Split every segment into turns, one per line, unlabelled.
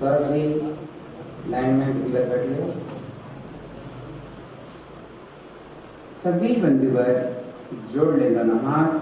Sir जी line में बिल्कुल बैठिए। सभी बंधुवर जोड़ ले दोनों हाथ।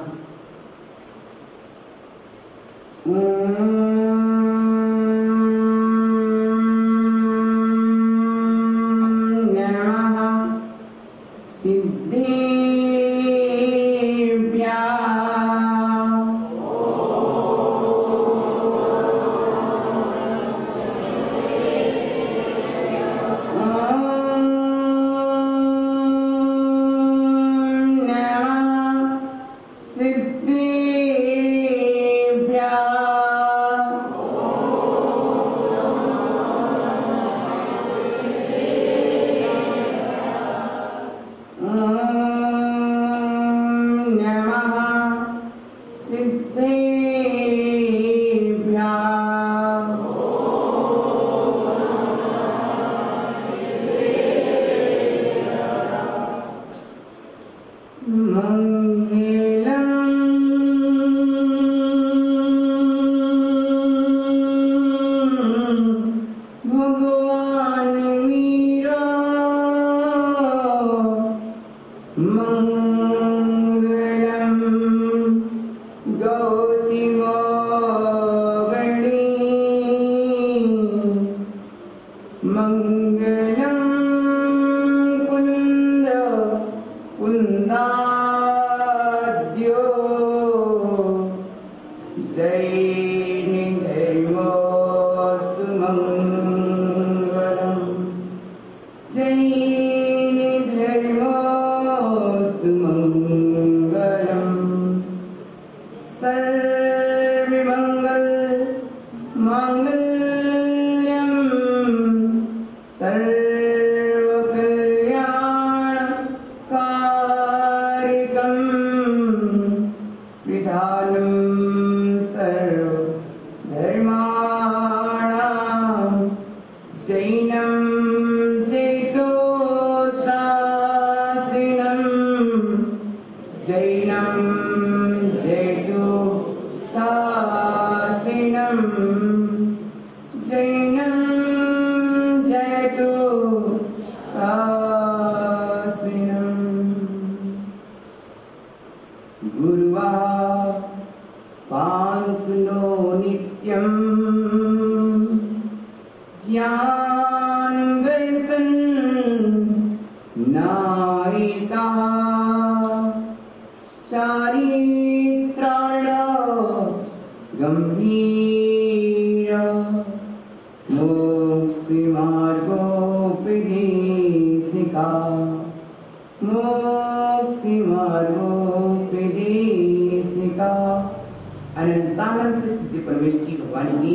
अनंतानंद सिद्धि परमेश्वरी भगवान की,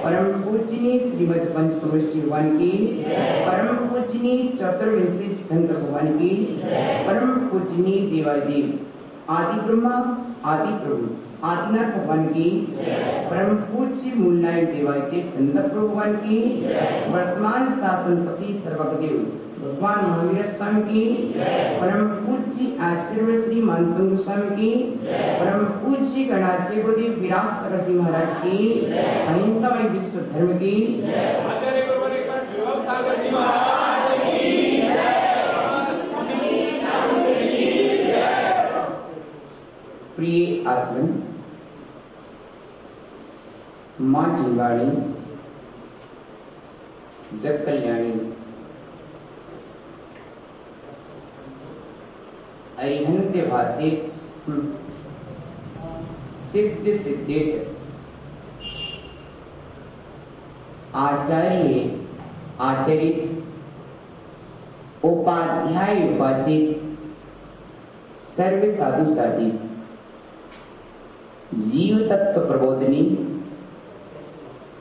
परम पूजनीय श्रीमद पंचतमश्री भगवान की, परम पूजनीय चतुर्विंशी तीर्थंकर भगवान की, परम पूजनीय देवादिदेव आदि ब्रह्मा आदि प्रभु आदिनाथ भगवान की, परम पूज्य मूलनायक देवादिदेव चंद्रप्रभु भगवान की, वर्तमान शासनपति सर्वज्ञदेव भगवान महावीर स्वामी की, परम पूज्य आचार्य श्री मानतंग स्वामी की, परम पूज्य गणाचार्य गुरुदेव विराट सागर जी महाराज की, अहिंसामय विश्व धर्म की, आचार्य गुरुदेव सागर जी महाराज की, प्रिय आत्मन मां जिवाणी जग कल्याणी अरिहंत भाषित सिद्ध सिद्धित आचार्य आचरित उपाध्याय उपासित सर्व साधु साधी जीव तत्व प्रबोधनी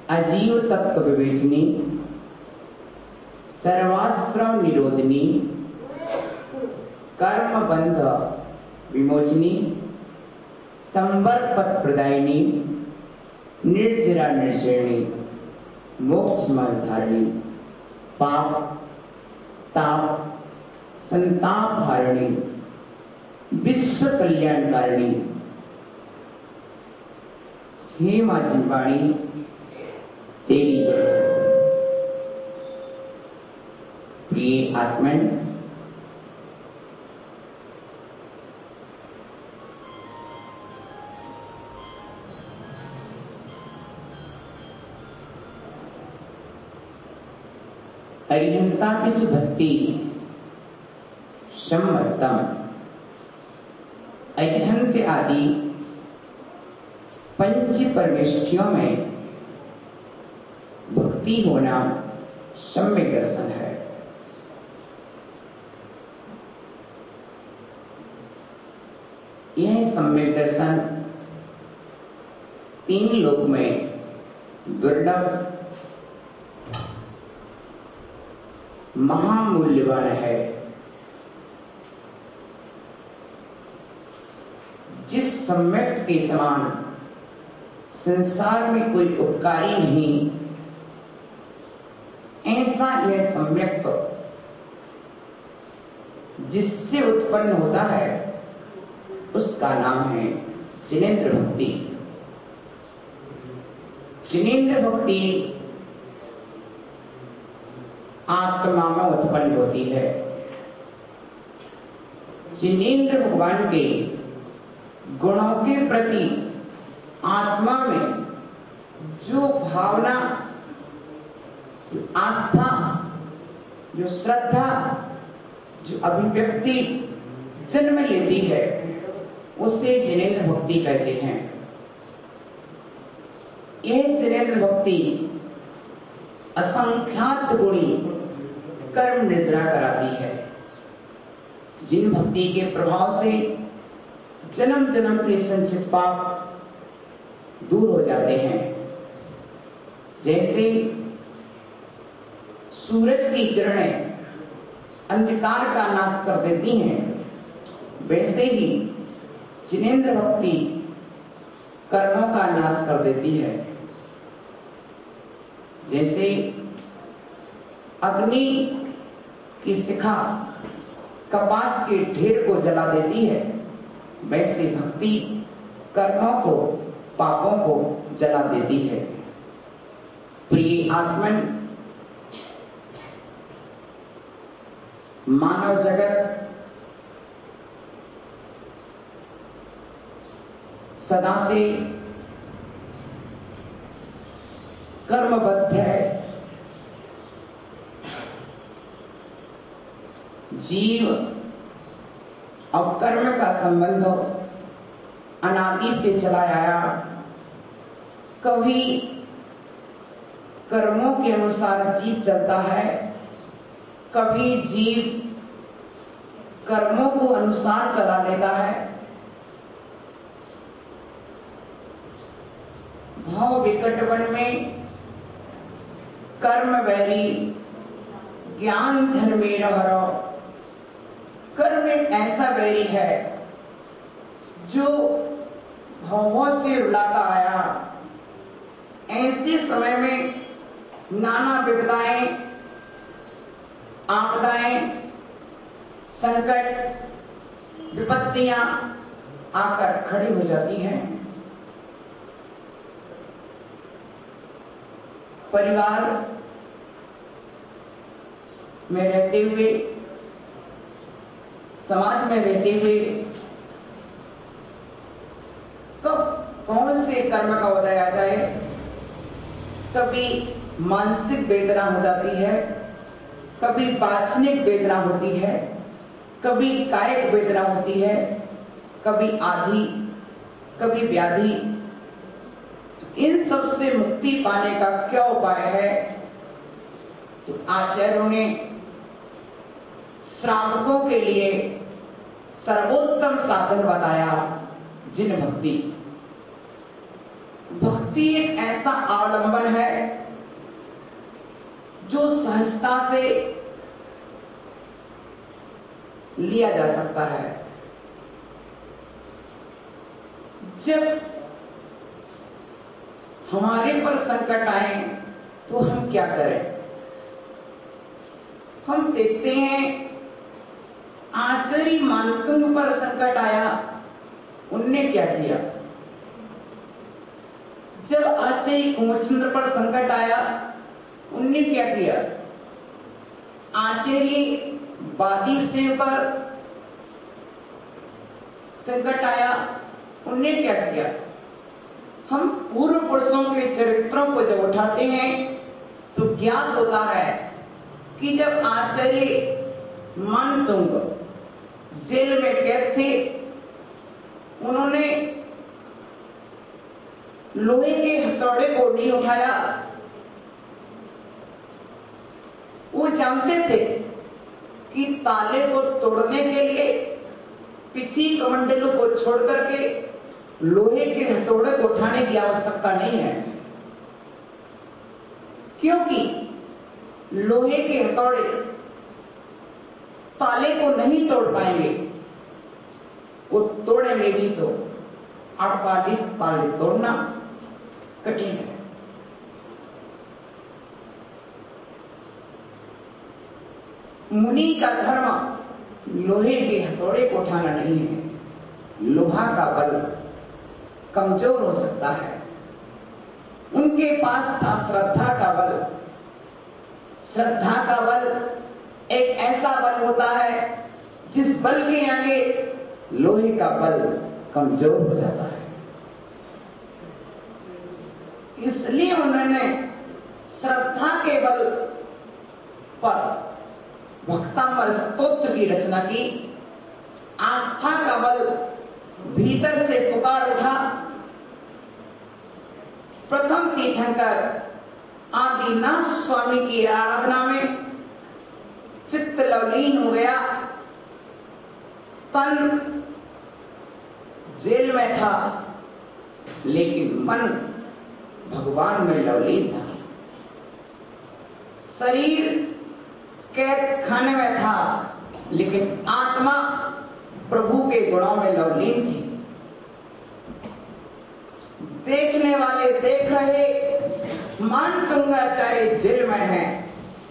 अजीव तत्व विवेचनी सर्वाश्रम निरोधनी कर्म बंध विमोचनी संवर्ग पथ प्रदायिनी निर्जरा निर्जरणी मोक्ष मार्ग धारिणी पाप ताप संताप हारिणी विश्व कल्याणकारिणी हे माँ जिवाणी तेरी प्रिय आत्मन अरिहंता की भक्ति सम्मतम अरिहंत आदि पंच परमेष्ठियों में भक्ति होना सम्यक दर्शन है। यह सम्यक दर्शन तीन लोक में दुर्लभ महामूल्यवान है। जिस सम्यक के समान संसार में कोई उपकारी नहीं, ऐसा यह सम्यक जिससे उत्पन्न होता है उसका नाम है जिनेंद्र भक्ति। जिनेंद्र भक्ति आत्मा में उत्पन्न होती है। जिनेंद्र भगवान के गुणों के प्रति आत्मा में जो भावना, जो आस्था, जो श्रद्धा, जो अभिव्यक्ति जन्म लेती है उसे जिनेंद्र भक्ति कहते हैं। यह जिनेंद्र भक्ति असंख्यात गुणी कर्म निर्जरा कराती है। जिन भक्ति के प्रभाव से जन्म जन्म के संचित पाप दूर हो जाते हैं, जैसे सूरज की किरणें अंधकार का नाश कर देती हैं, वैसे ही जिनेंद्र भक्ति कर्मों का नाश कर देती है। जैसे अग्नि की शिखा कपास के ढेर को जला देती है, वैसे भक्ति कर्मों को, पापों को जला देती है। प्रिय आत्मन, मानव जगत सदा से कर्मबद्ध है। जीव और कर्म का संबंध अनादि से चला आया। कभी कर्मों के अनुसार जीव चलता है, कभी जीव कर्मों को अनुसार चला लेता है। भाव विकटवन में कर्म वैरी ज्ञान धन में रहो। कर्म एक ऐसा वैरी है जो भावों से रुलाता आया। ऐसे समय में नाना विपदाएं, आपदाएं, संकट, विपत्तियां आकर खड़ी हो जाती हैं। परिवार में रहते हुए, समाज में रहते हुए कब कौन से कर्म का उदय आ जाए। कभी मानसिक वेदना हो जाती है, कभी वाचनिक वेदना होती है, कभी कायिक वेदना होती है, कभी आधि, कभी व्याधि। इन सब से मुक्ति पाने का क्या उपाय है? तो आचार्यों ने श्रावकों के लिए सर्वोत्तम साधन बताया, जिन भक्ति। भक्ति एक ऐसा अवलंबन है जो सहजता से लिया जा सकता है। जब हमारे पर संकट आए तो हम क्या करें? हम देखते हैं आचार्य मानतुंग पर संकट आया, उनने क्या किया? जब आचार्य कुंवरचंद्र पर संकट आया, उनने क्या किया? आचार्य बादी सिंह पर संकट आया, उनने क्या किया? हम पूर्व पुरुषों के चरित्रों को जब उठाते हैं तो ज्ञात होता है कि जब आचार्य मानतुंग जेल में कैद थे, उन्होंने लोहे के हथौड़े को नहीं उठाया। वो जानते थे कि ताले को तोड़ने के लिए पिछी कमंडलों को छोड़ करके लोहे के हथौड़े को उठाने की आवश्यकता नहीं है, क्योंकि लोहे के हथौड़े ताले को नहीं तोड़ पाएंगे। वो तोड़ेंगे भी तो 48 ताले तोड़ना कठिन है। मुनि का धर्म लोहे के हथौड़े को उठाना नहीं है। लोहा का बल कमजोर हो सकता है, उनके पास था श्रद्धा का बल। श्रद्धा का बल एक ऐसा बल होता है जिस बल के आगे लोहे का बल कमजोर हो जाता है। इसलिए उन्होंने श्रद्धा के बल पर भक्तामर स्तोत्र की रचना की। आस्था का बल भीतर से पुकार उठा। प्रथम तीर्थंकर आदिनाथ स्वामी की आराधना में चित्त लवलीन हो गया। तन जेल में था, लेकिन मन भगवान में लवलीन था। शरीर कैद खाने में था, लेकिन आत्मा प्रभु के गुणों में लवलीन थी। देखने वाले देख रहे, मानतुंगाचार्य जेल में है,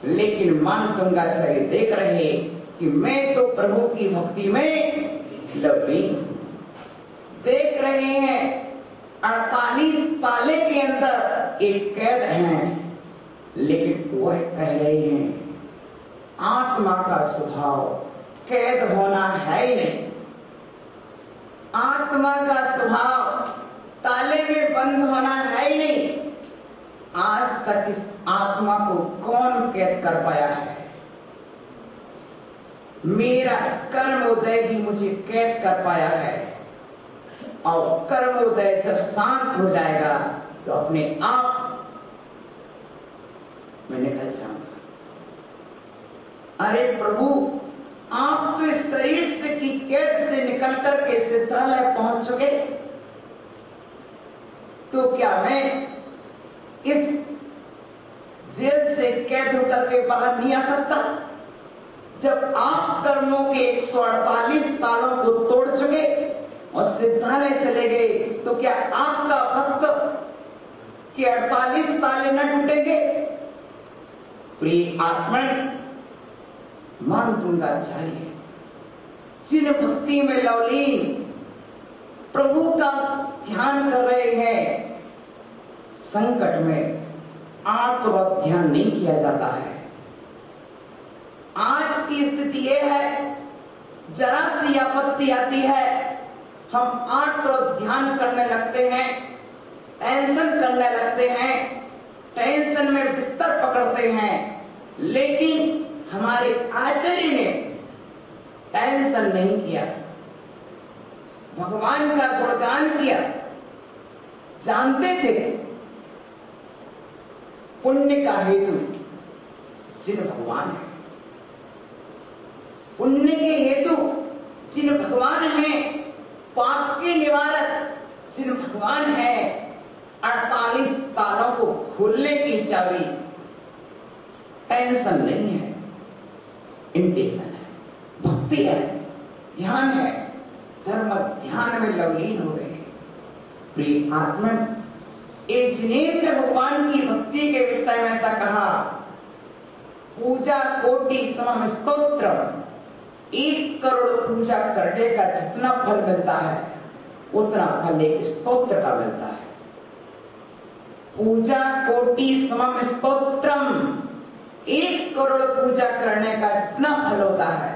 लेकिन मानतुंगाचार्य देख रहे कि मैं तो प्रभु की भक्ति में लवलीन। देख रहे हैं 48 ताले के अंदर एक कैद है, लेकिन वह कह रहे हैं आत्मा का स्वभाव कैद होना है ही नहीं। आत्मा का स्वभाव ताले में बंद होना है ही नहीं। आज तक इस आत्मा को कौन कैद कर पाया है? मेरा कर्मोदय भी मुझे कैद कर पाया है, और कर्मोदय जब शांत हो जाएगा तो अपने आप मैं निकल जाऊंगा। अरे प्रभु, आप तो इस शरीर से की कैद से निकल करके सिद्धालय पहुंच चुके, तो क्या मैं इस जेल से कैद होकर के बाहर नहीं आ सकता? जब आप कर्मों के 148 तालों को तोड़ चुके और सिद्धालय चले गए, तो क्या आपका भक्त के 48 ताले न टूटेंगे? प्रिय आत्मा, मानतुंगाचार्य जिन भक्ति में लवलीन प्रभु का ध्यान कर रहे हैं, संकट में आत्म ध्यान नहीं किया जाता है। आज की स्थिति यह है, जरा सी आपत्ति आती है, हम आत्म ध्यान करने लगते हैं, टेंशन करने लगते हैं, टेंशन में बिस्तर पकड़ते हैं। लेकिन हमारे आचार्य ने टेंशन नहीं किया, भगवान का गुणगान किया। जानते थे पुण्य का हेतु जिन भगवान है, पुण्य के हेतु जिन भगवान हैं, पाप के निवारक जिन भगवान है, 48 तालों को खोलने की चाबी टेंशन नहीं है, इंटेंशन है, भक्ति है, ध्यान है। धर्म ध्यान में लवलीन हो गए। प्रिय आत्मा, एक जिनेन्द्र भगवान की भक्ति के विषय में ऐसा कहा, पूजा कोटि समम स्तोत्र, 1 करोड़ पूजा करने का जितना फल मिलता है, उतना फल एक स्तोत्र का मिलता है। पूजा कोटि समम स्तोत्रम, 1 करोड़ पूजा करने का जितना फल होता है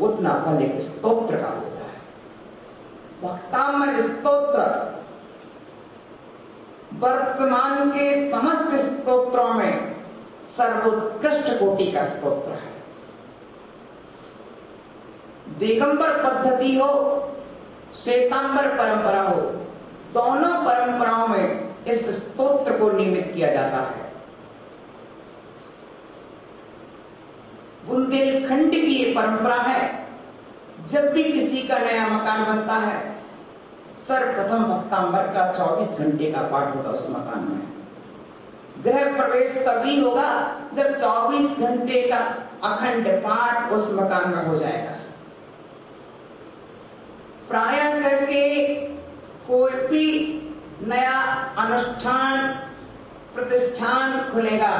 उतना फल एक स्तोत्र का होता है। भक्तामर स्तोत्र वर्तमान के समस्त स्तोत्रों में सर्वोत्कृष्ट कोटि का स्तोत्र है। दिगंबर पद्धति हो, श्वेतांबर परंपरा हो, दोनों परंपराओं में इस स्तोत्र को नियमित किया जाता है। बुंदेलखंड की ये परंपरा है, जब भी किसी का नया मकान बनता है सर्वप्रथम भक्तांबर का 24 घंटे का पाठ होता उस मकान में। गृह प्रवेश तभी होगा जब 24 घंटे का अखंड पाठ उस मकान में हो जाएगा। प्रायः करके कोई भी नया अनुष्ठान प्रतिष्ठान खुलेगा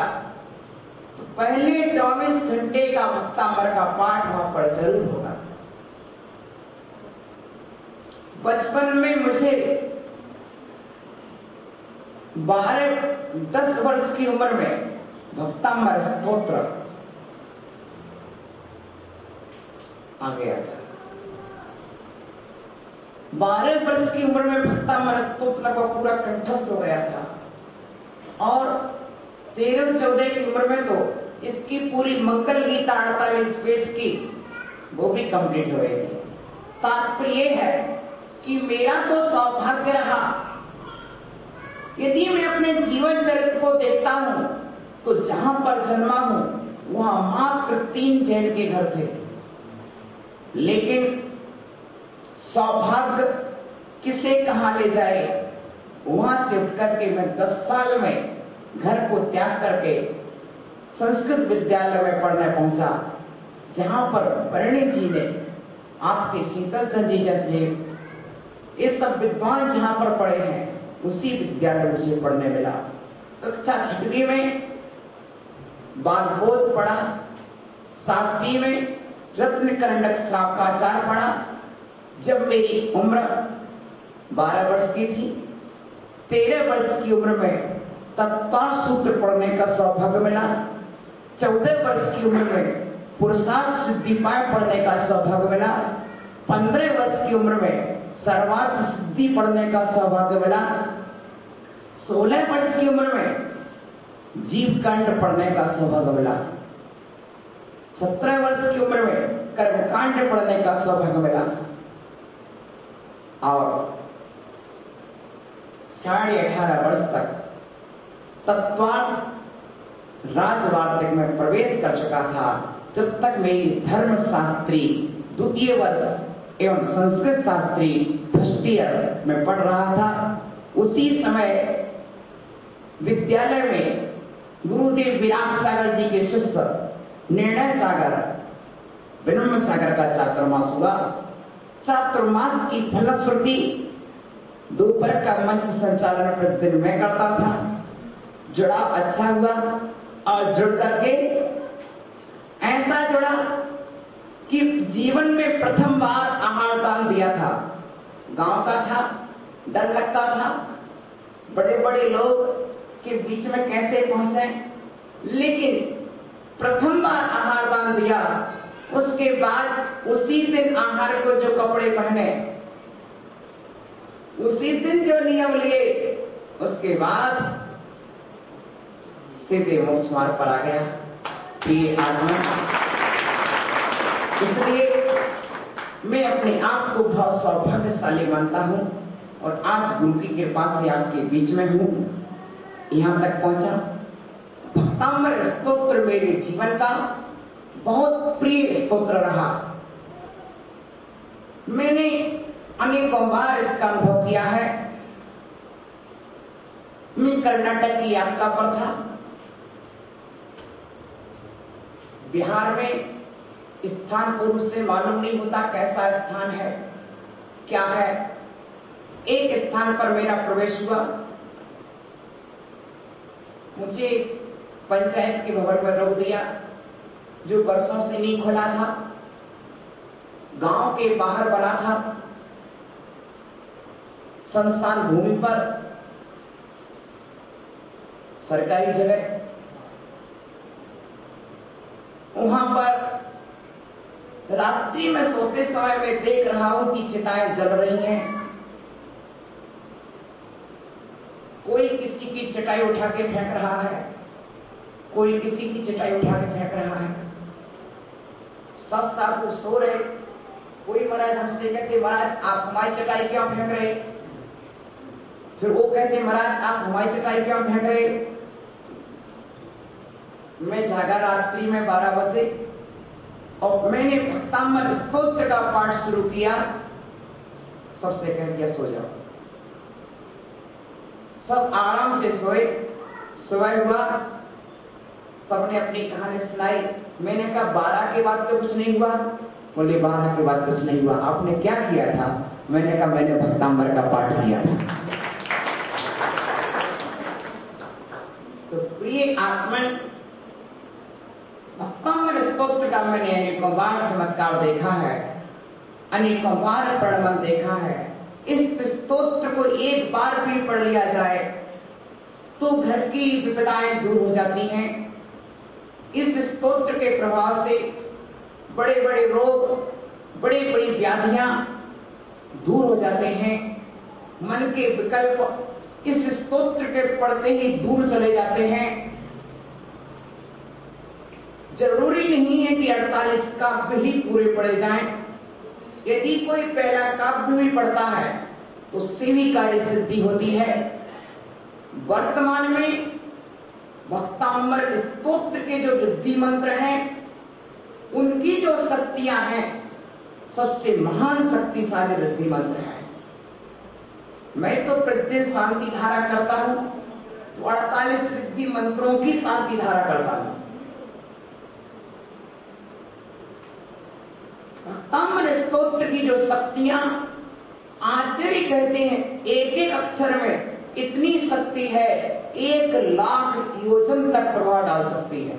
तो पहले 24 घंटे का भक्तांबर का पाठ वहां पर जरूर होगा। बचपन में मुझे 12-10 वर्ष की उम्र में भक्तांबर स्तोत्र आ गया था। 12 वर्ष की उम्र में भक्तांबर स्तोत्र का पूरा कंठस्थ हो गया था और 13-14 की उम्र में तो इसकी पूरी मंगल गीता 48 पेज की वो भी कंप्लीट हो गई थी। तात्पर्य है कि मेरा तो सौभाग्य रहा, यदि मैं अपने जीवन चरित्र को देखता हूं तो जहां पर जन्मा हूं वहां मात्र 3 जैन के घर थे, लेकिन सौभाग्य किसे कहां ले जाए। वहां से उठ करके मैं 10 साल में घर को त्याग करके संस्कृत विद्यालय में पढ़ने पहुंचा, जहां पर बरणी जी ने आपके शीतलचंद जी जैसे ये सब विद्वान जहां पर पढ़े हैं उसी विद्यालय मुझे पढ़ने मिला। कक्षा 6वीं में बाल बोध पढ़ा, 7वीं में रत्न करंडक श्रावकाचार पढ़ा। जब मेरी उम्र 12 वर्ष की थी, 13 वर्ष की उम्र में तत्व सूत्र पढ़ने का सौभाग्य मिला। 14 वर्ष की उम्र में पुरुषार्थ सिद्धिपाय पढ़ने का सौभाग्य मिला। 15 वर्ष की उम्र में सर्वार्थ सिद्धि पढ़ने का सौभाग्य मिला। 16 वर्ष की उम्र में जीवकांड पढ़ने का सौभाग्य मिला। 17 वर्ष की उम्र में कर्मकांड पढ़ने का सौभाग्य मिला और 18.5 वर्ष तक तत्वार्थ राजवार्तिक में प्रवेश कर चुका था, जब तक मेरी धर्मशास्त्री 2य वर्ष एवं संस्कृत शास्त्री फर्स्ट ईयर में पढ़ रहा था। उसी समय विद्यालय में गुरुदेव विराग सागर जी के शिष्य निर्णय सागर विनम्र सागर का चातुर्मास हुआ। चातुर्मास की फलश्रुति दोपहर का मंच संचालन प्रतिदिन मैं करता था। जुड़ाव अच्छा हुआ और जुड़ करके ऐसा जुड़ा कि जीवन में प्रथम बार आहार दान दिया था। गांव का था, डर लगता था बड़े बड़े लोग के बीच में कैसे पहुंचे, लेकिन प्रथम बार आहार दान दिया। उसके बाद उसी दिन आहार को जो कपड़े पहने, उसी दिन जो नियम लिए, उसके बाद सीधे मोक्ष मार्ग पर आ गया ये आत्मा। इसलिए मैं अपने आप को बहुत सौभाग्यशाली मानता हूं और आज गुरु की कृपा से आपके बीच में हूं, यहां तक पहुंचा। भक्तांबर स्तोत्र मेरे जीवन का बहुत प्रिय स्तोत्र रहा। मैंने अनेकों बार इसका अनुभव किया है। मैं कर्नाटक की यात्रा पर था। बिहार में स्थान पूर्व से मालूम नहीं होता कैसा स्थान है, क्या है। एक स्थान पर मेरा प्रवेश हुआ। मुझे पंचायत के भवन में रोक दिया, जो वर्षों से नहीं खुला था, गांव के बाहर बना था, शमशान भूमि पर। सरकारी जगह, वहां पर रात्रि में सोते समय मैं देख रहा हूं कि चिताएं जल रही हैं। कोई किसी की चटाई उठा के फेंक रहा है, कोई किसी की चटाई उठा के फेंक रहा है। सब साथ को सो रहे। कोई महाराज हमसे कहते, महाराज आप हमारी चटाई क्यों फेंक रहे? फिर वो कहते, महाराज आप हमारी चटाई क्यों फेंक रहे? मैं जागा रात्रि में 12 बजे और मैंने भक्तामृत स्तोत्र का पाठ शुरू किया। सबसे कह दिया सो जाओ। सब आराम से सोए। सुबह हुआ, सबने अपनी कहानी सुनाई। मैंने कहा 12 के बाद तो कुछ नहीं हुआ? बोले 12 के बाद कुछ नहीं हुआ। आपने क्या किया था? मैंने कहा मैंने भक्तामृत का पाठ किया था। तो प्रिय आत्मन, भक्तामृत स्तोत्र का मैंने अनेकों बार चमत्कार देखा है, अनेकों बार प्रमाण देखा है। इस स्तोत्र को एक बार भी पढ़ लिया जाए तो घर की विपदाएं दूर हो जाती हैं। इस स्तोत्र के प्रभाव से बड़े बड़े रोग, बड़ी बड़ी व्याधियां दूर हो जाते हैं। मन के विकल्प इस स्तोत्र के पढ़ते ही दूर चले जाते हैं। जरूरी नहीं है कि 48 काव्य ही पूरे पढ़े जाएं। यदि कोई पहला काव्य भी पढ़ता है तो उससे भी कार्य सिद्धि होती है। वर्तमान में भक्तामृत स्तोत्र के जो वृद्धि मंत्र हैं, उनकी जो शक्तियां हैं, सबसे महान शक्तिशाली वृद्धि मंत्र है। मैं तो प्रतिदिन शांति धारा करता हूं, तो 48 वृद्धि मंत्रों की शांति धारा करता हूं। भक्तामृत स्तोत्र की जो शक्तियां, आचार्य कहते हैं एक एक अक्षर में इतनी शक्ति है, 1,00,000 योजन तक प्रभाव डाल सकती है।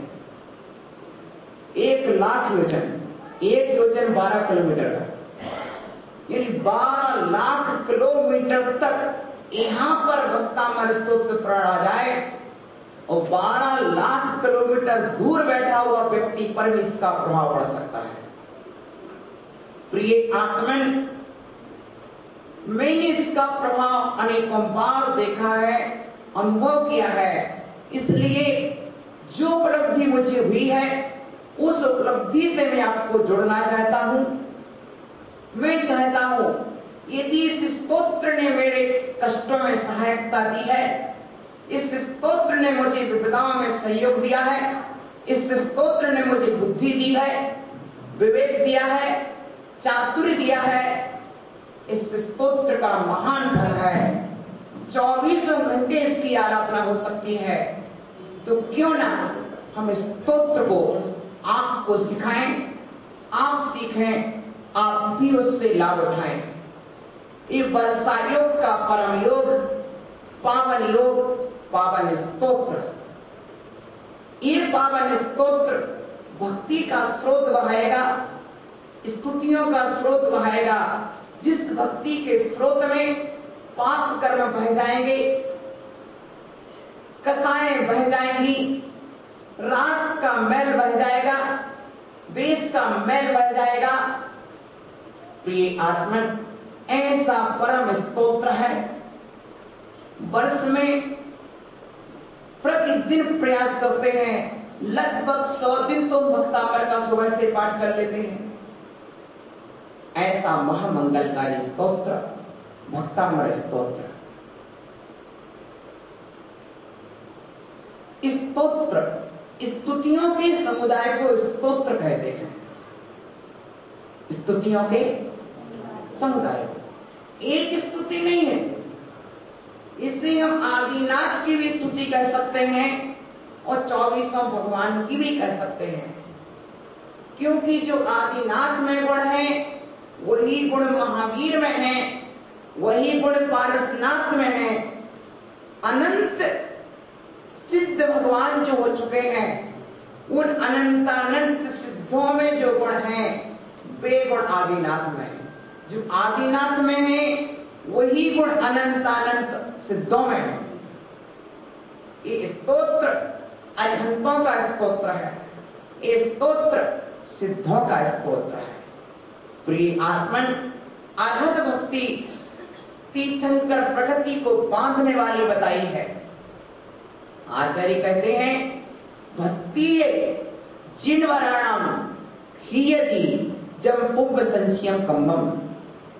1,00,000 योजन, 1 योजन 12 किलोमीटर है, यानी 12,00,000 किलोमीटर तक यहां पर भक्तामृत स्तोत्र पढ़ा आ जाए और 12,00,000 किलोमीटर दूर बैठा हुआ व्यक्ति पर भी इसका प्रभाव पड़ सकता है। प्रिय आत्मन, मैंने इसका प्रभाव अनेकों बार देखा है, अनुभव किया है। इसलिए जो उपलब्धि मुझे हुई है, उस उपलब्धि से मैं आपको जुड़ना चाहता हूं। मैं चाहता हूं यदि इस स्तोत्र ने मेरे कष्टों में सहायता दी है, इस स्तोत्र ने मुझे विपदाओं में सहयोग दिया है, इस स्तोत्र ने मुझे बुद्धि दी है, विवेक दिया है, चातुर्य दिया है, इस स्तोत्र का महान फल है। 24 घंटे इसकी आराधना हो सकती है। तो क्यों ना हम इस स्तोत्र को आपको सिखाएं, आप सीखें, आप भी उससे लाभ उठाएं। ये वर्षा योग का परम योग, पावन योग, पावन स्तोत्र। ये पावन स्तोत्र भक्ति का स्रोत बहाएगा, स्तुतियों का स्रोत बहाएगा। जिस भक्ति के स्रोत में पाप कर्म बह जाएंगे, कसाएं बह जाएंगी, राग का मैल बह जाएगा, द्वेष का मैल बह जाएगा। प्रिय आत्मन, ऐसा परम स्तोत्र है। वर्ष में प्रतिदिन प्रयास करते हैं, लगभग 100 दिन तो भक्तामृत का सुबह से पाठ कर लेते हैं। ऐसा महामंगलकारी स्तोत्र भक्तामृत स्तोत्र। स्तोत्र स्तुतियों के समुदाय को स्तोत्र कहते हैं। स्तुतियों के समुदाय, एक स्तुति नहीं है। इसे हम आदिनाथ की भी स्तुति कह सकते हैं और 24 भगवान की भी कह सकते हैं, क्योंकि जो आदिनाथ में गुण है वही गुण महावीर में है, वही गुण पारसनाथ में है। अनंत सिद्ध भगवान जो हो चुके हैं, उन अनंतानंत सिद्धों में जो गुण हैं, वे गुण आदिनाथ में है। जो आदिनाथ में है वही गुण अनंतानंत सिद्धों में है। ये स्तोत्र अरहंतों का स्तोत्र है, ये स्तोत्र सिद्धों का स्तोत्र है। प्रिय आत्मन, अद्भुत भक्ति तीर्थंकर प्रकृति को बांधने वाली बताई है। आचार्य कहते हैं भक्ति जिनवराणाम खीयति जम पुब्ब संचियम कम्मम।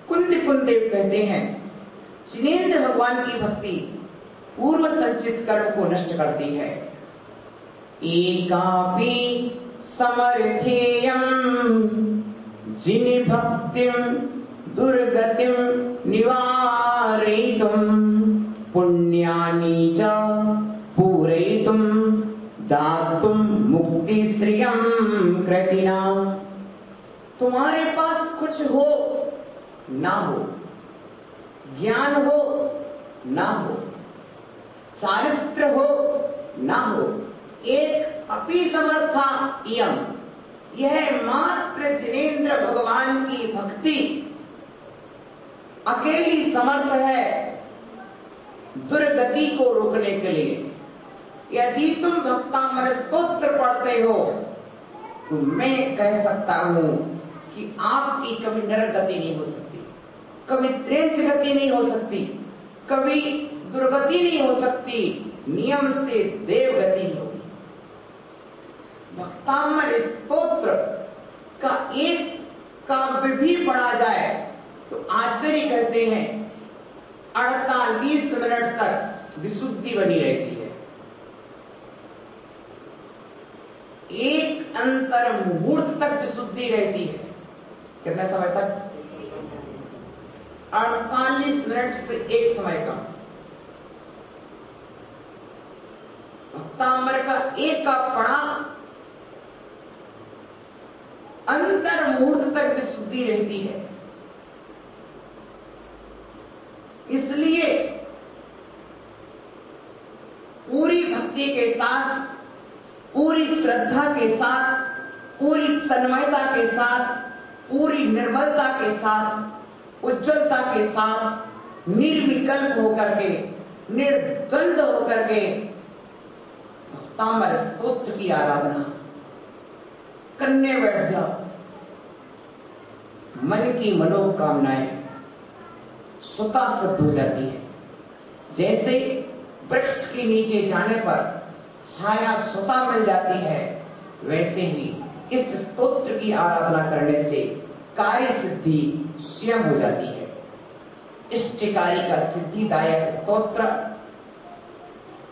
कुंद कुंदेव कहते हैं जिनेंद्र भगवान की भक्ति पूर्व संचित कर्म को नष्ट करती है। एकापि समर्थेयम जिनि भक्तिम दुर्गतिम निवारयितुम पुण्यानि च पूरयितुम दातुम मुक्ति श्रियम कृतिना। तुम्हारे पास कुछ हो ना हो, ज्ञान हो ना हो, चारित्र हो ना हो, एक अपि समर्था इयम, यह मात्र जिनेंद्र भगवान की भक्ति अकेली समर्थ है दुर्गति को रोकने के लिए। यदि तुम भक्तामर स्तोत्र पढ़ते हो तो मैं कह सकता हूं कि आपकी कभी नरक गति नहीं हो सकती, कभी त्रेंच गति नहीं हो सकती, कभी दुर्गति नहीं हो सकती, नियम से देव गति होगी। भक्तामर स्तोत्र का एक काव्य भी पढ़ा जाए तो आचार्य कहते हैं 48 मिनट तक विशुद्धि बनी रहती है। एक अंतर मुहूर्त तक विशुद्धि रहती है। कितने समय तक? 48 मिनट से एक समय का। भक्तांबर का एक का पढ़ा अंतर मुहूर्त तक विशुद्धि रहती है। इसलिए पूरी भक्ति के साथ, पूरी श्रद्धा के साथ, पूरी तन्मयता के साथ, पूरी निर्मलता के साथ, उज्ज्वलता के साथ, निर्विकल्प होकर के, निर्द्वंद होकर के भक्तांबर स्तोत्र की आराधना करने बैठ जाओ। मन की मनोकामनाएं स्वतः सिद्ध हो जाती है। जैसे वृक्ष के नीचे जाने पर छाया स्वतः मिल जाती है, वैसे ही इस स्तोत्र की आराधना करने से कार्य सिद्धि स्वयं हो जाती है। इष्टकारी का सिद्धिदायक स्तोत्र,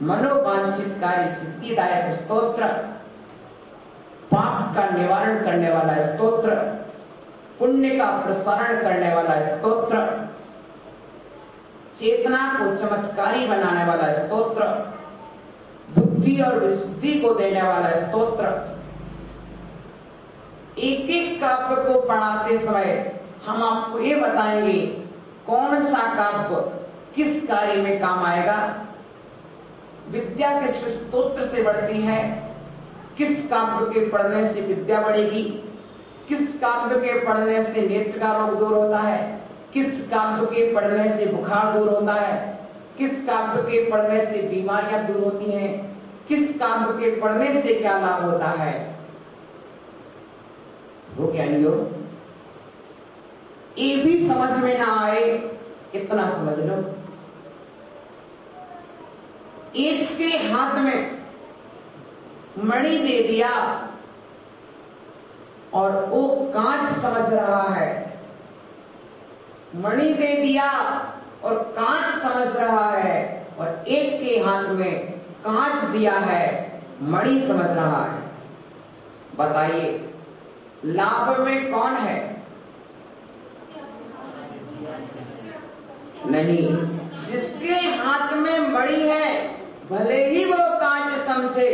मनोवांछित कार्य सिद्धिदायक स्तोत्र, पाप का निवारण करने वाला स्तोत्र, पुण्य का प्रसारण करने वाला स्तोत्र, चेतना को चमत्कारी बनाने वाला स्तोत्र, बुद्धि और विशुद्धि को देने वाला स्तोत्र। एक एक काव्य को पढ़ाते समय हम आपको ये बताएंगे कौन सा काव्य किस कार्य में काम आएगा। विद्या किस स्तोत्र से बढ़ती है, किस काव्य के पढ़ने से विद्या बढ़ेगी, किस काव्य के पढ़ने से नेत्र का रोग दूर होता है, किस काव्य के पढ़ने से बुखार दूर होता है, किस काव्य के पढ़ने से बीमारियां दूर होती हैं, किस काव्य के पढ़ने से क्या लाभ होता है। वो क्या नहीं हो, ये भी समझ में ना आए इतना समझ लो। एक के हाथ में मणि दे दिया और वो कांच समझ रहा है, मणि दे दिया और कांच समझ रहा है, और एक के हाथ में कांच दिया है, मणि समझ रहा है। बताइए लाभ में कौन है? नहीं, जिसके हाथ में मणि है भले ही वो कांच समझे,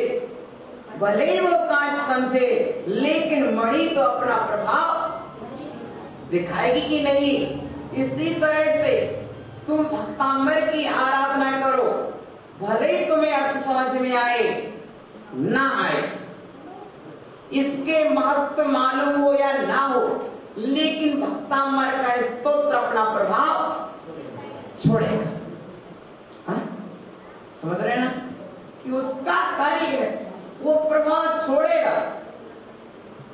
भले ही वो कांच समझे, लेकिन मणि तो अपना प्रभाव दिखाएगी कि नहीं। इसी तरह से तुम भक्तांबर की आराधना करो, भले ही तुम्हें अर्थ समझ में आए ना आए, इसके महत्व मालूम हो या ना हो, लेकिन भक्तांबर का स्तोत्र अपना प्रभाव छोड़ेगा। समझ रहे ना? कि उसका कार्य है वो प्रभाव छोड़ेगा।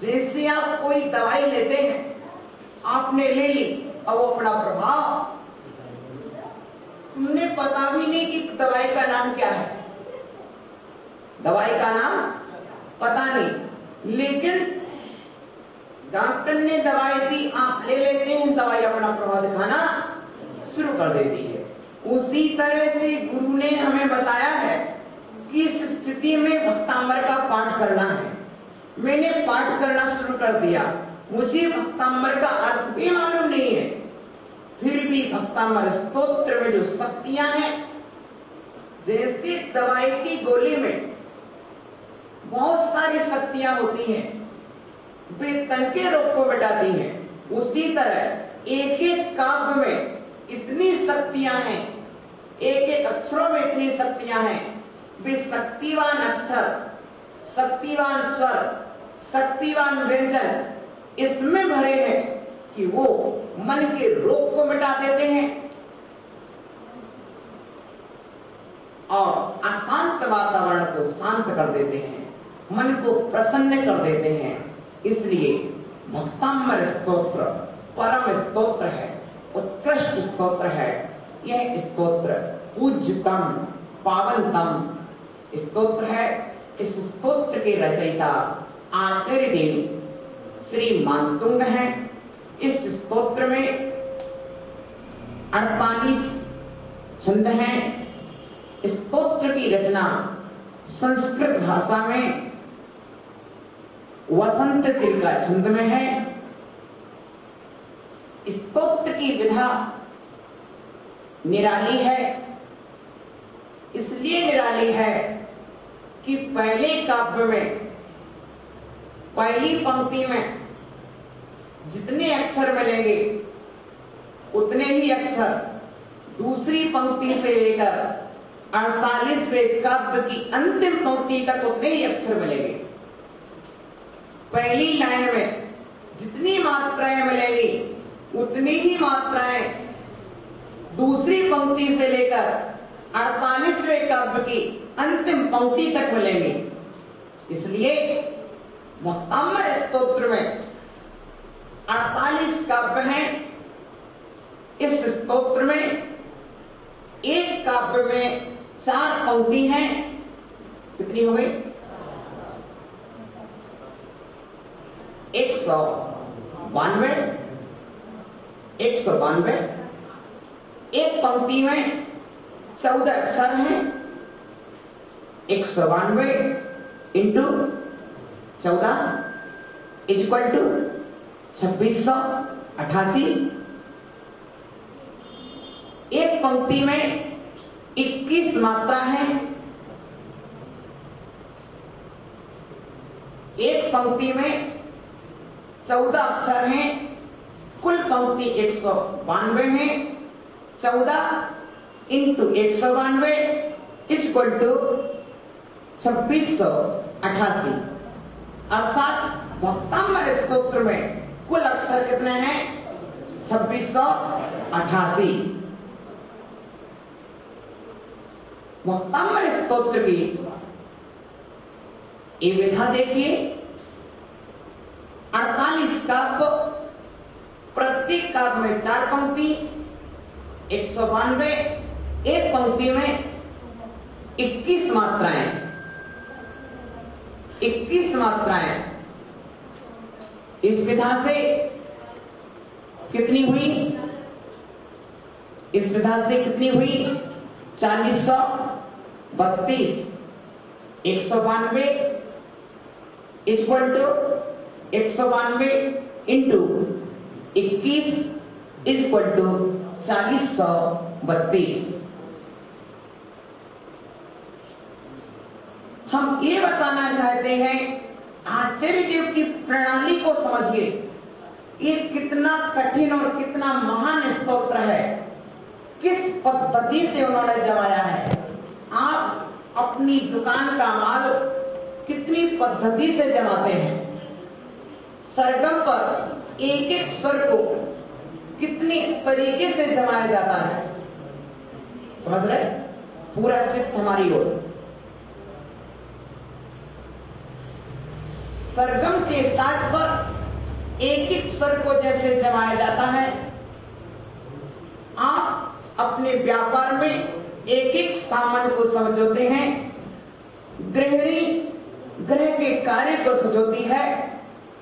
जैसे आप कोई दवाई लेते हैं, आपने ले ली, अब वो अपना प्रभाव, तुमने पता भी नहीं कि दवाई का नाम क्या है, दवाई का नाम पता नहीं, लेकिन डॉक्टर ने दवाई दी, आप ले लेते हैं, दवाई अपना प्रभाव दिखाना शुरू कर देती है। उसी तरह से गुरु ने हमें बताया है कि इस स्थिति में भक्तांबर का पाठ करना है। मैंने पाठ करना शुरू कर दिया, मुझे भक्तांबर का अर्थ भी मालूम नहीं है, फिर भी भक्तांबर स्तोत्र में जो शक्तियां हैं, जैसे दवाई की गोली में बहुत सारी शक्तियां होती हैं, वे तन के रोग को मिटाती हैं, उसी तरह एक एक काव्य में इतनी शक्तियां हैं, एक एक अक्षरों में इतनी शक्तियां हैं। वे शक्तिवान अक्षर, शक्तिवान स्वर, शक्तिवान व्यंजन इसमें भरे हैं कि वो मन के रोग को मिटा देते हैं और अशांत वातावरण को शांत कर देते हैं, मन को प्रसन्न कर देते हैं। इसलिए भक्तांबर स्तोत्र परम स्तोत्र है, उत्कृष्ट स्तोत्र है। यह स्तोत्र पूज्यतम पावनतम स्तोत्र है। इस स्तोत्र के रचयिता आचार्य देव श्री मानतुंग हैं। इस स्तोत्र में 48 छंद हैं। स्तोत्र की रचना संस्कृत भाषा में वसंत तिलका छंद में है। स्तोत्र की विधा निराली है, इसलिए निराली है कि पहले काव्य में पहली पंक्ति में जितने अक्षर मिलेंगे उतने ही अक्षर दूसरी पंक्ति से लेकर 48वें काव्य की अंतिम पंक्ति तक उतने ही अक्षर मिलेंगे। पहली लाइन में जितनी मात्राएं मिलेंगी उतनी ही मात्राएं दूसरी पंक्ति से लेकर 48वें काव्य की अंतिम पंक्ति तक मिलेंगी। इसलिए भक्तांबर स्तोत्र में 48 काव्य हैं। इस स्तोत्र में एक काव्य में 4 पंक्ति हैं। कितनी हो गई? 192। एक पंक्ति में 14 अक्षर हैं। 192 इंटू 14 इक्वल टू 2688। एक पंक्ति में 21 मात्रा है। एक पंक्ति में 14 अक्षर हैं। कुल पंक्ति 192 है। 14 इंटू 192 इक्वल टू 2688। अर्थात भक्तांबर स्तोत्र में कुल अक्षर कितने हैं? 2688। भक्तांबर स्तोत्र की ये विधा देखिए। 48 काव्य, प्रत्येक काव्य में 4 पंक्ति, 192। एक पंक्ति में 21 मात्राएं। 21 मात्राएं। इस विधा से कितनी हुई? इस विधा से कितनी हुई? 4032। 192 equal to 192 into 21 equal to 4032। हम ये बताना चाहते हैं, आचार्य देव की प्रणाली को समझिए। ये कितना कठिन और कितना महान स्तोत्र है, किस पद्धति से उन्होंने जमाया है। आप अपनी दुकान का माल कितनी पद्धति से जमाते हैं। सरगम पर एक एक स्वर को कितने तरीके से जमाया जाता है, समझ रहे? पूरा चित्त हमारी ओर। सरगम के साज पर एक एक स्वर को जैसे जमाया जाता है, आप अपने व्यापार में एक एक सामान को समझौते हैं। गृहिणी ग्रह के कार्य को सजोती है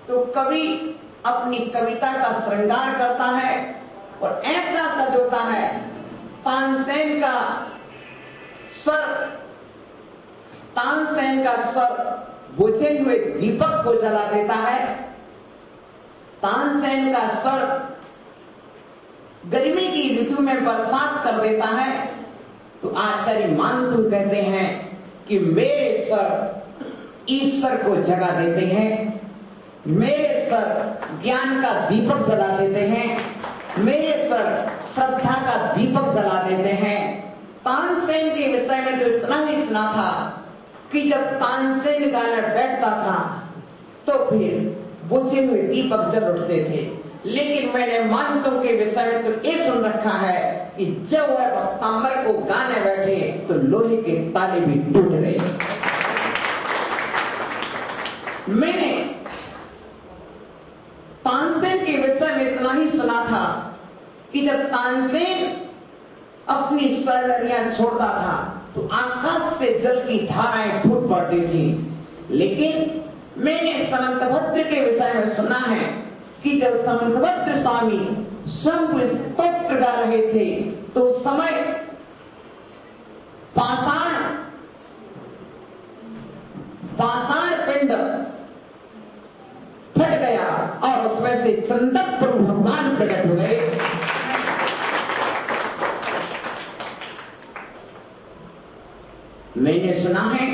तो कवि अपनी कविता का श्रृंगार करता है और ऐसा सजोता है। तानसेन का स्वर बुझे हुए दीपक को जला देता है। तानसेन का स्वर गर्मी की ऋतु में बरसात कर देता है। तो आचार्य मानतुंग कहते हैं कि मेरे स्वर ईश्वर को जगा देते हैं, मेरे स्वर ज्ञान का दीपक जला देते हैं, मेरे स्वर श्रद्धा का दीपक जला देते हैं। तानसेन के विषय में तो इतना ही सुना था कि जब तानसेन गाना बैठता था तो फिर बुझे हुए दीपक जल उठते थे। लेकिन मैंने मानतुंग के विषय में तो ये सुन रखा है कि जब वह भक्तांबर को गाने बैठे तो लोहे के ताले भी टूट गए। मैंने तानसेन के विषय में इतना ही सुना था कि जब तानसेन अपनी स्वरलहरियां छोड़ता था तो आकाश से जल की धाराएं फूट पड़ती थी। लेकिन मैंने समंतभद्र के विषय में सुना है कि जब समंतभद्र स्वामी स्वयं स्तोत्र गा रहे थे तो समय पाषाण पिंड फट गया और उसमें से चंदक प्रभु भगवान प्रकट हुए। मैंने सुना है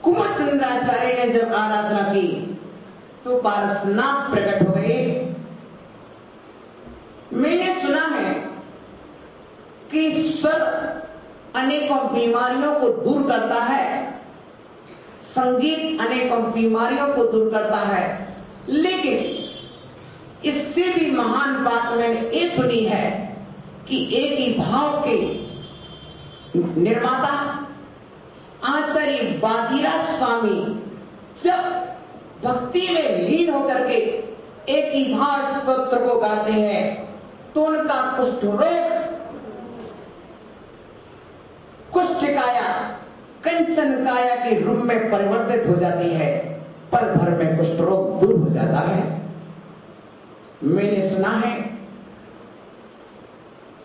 कुमारचंद्राचार्य ने जब आराधना की तो पारसनाथ प्रकट हो गए। मैंने सुना है कि ईश्वर अनेकों बीमारियों को दूर करता है, संगीत अनेकों बीमारियों को दूर करता है। लेकिन इससे भी महान बात मैंने ये सुनी है कि एक ही भाव के निर्माता आचार्य वादिराज स्वामी जब भक्ति में लीन होकर के एक ही भाव स्तोत्र को गाते हैं तो उनका कुष्ठ रोग कुष्ठ काया कंचन काया के रूप में परिवर्तित हो जाती है, पल भर में कुष्ठ रोग दूर हो जाता है। मैंने सुना है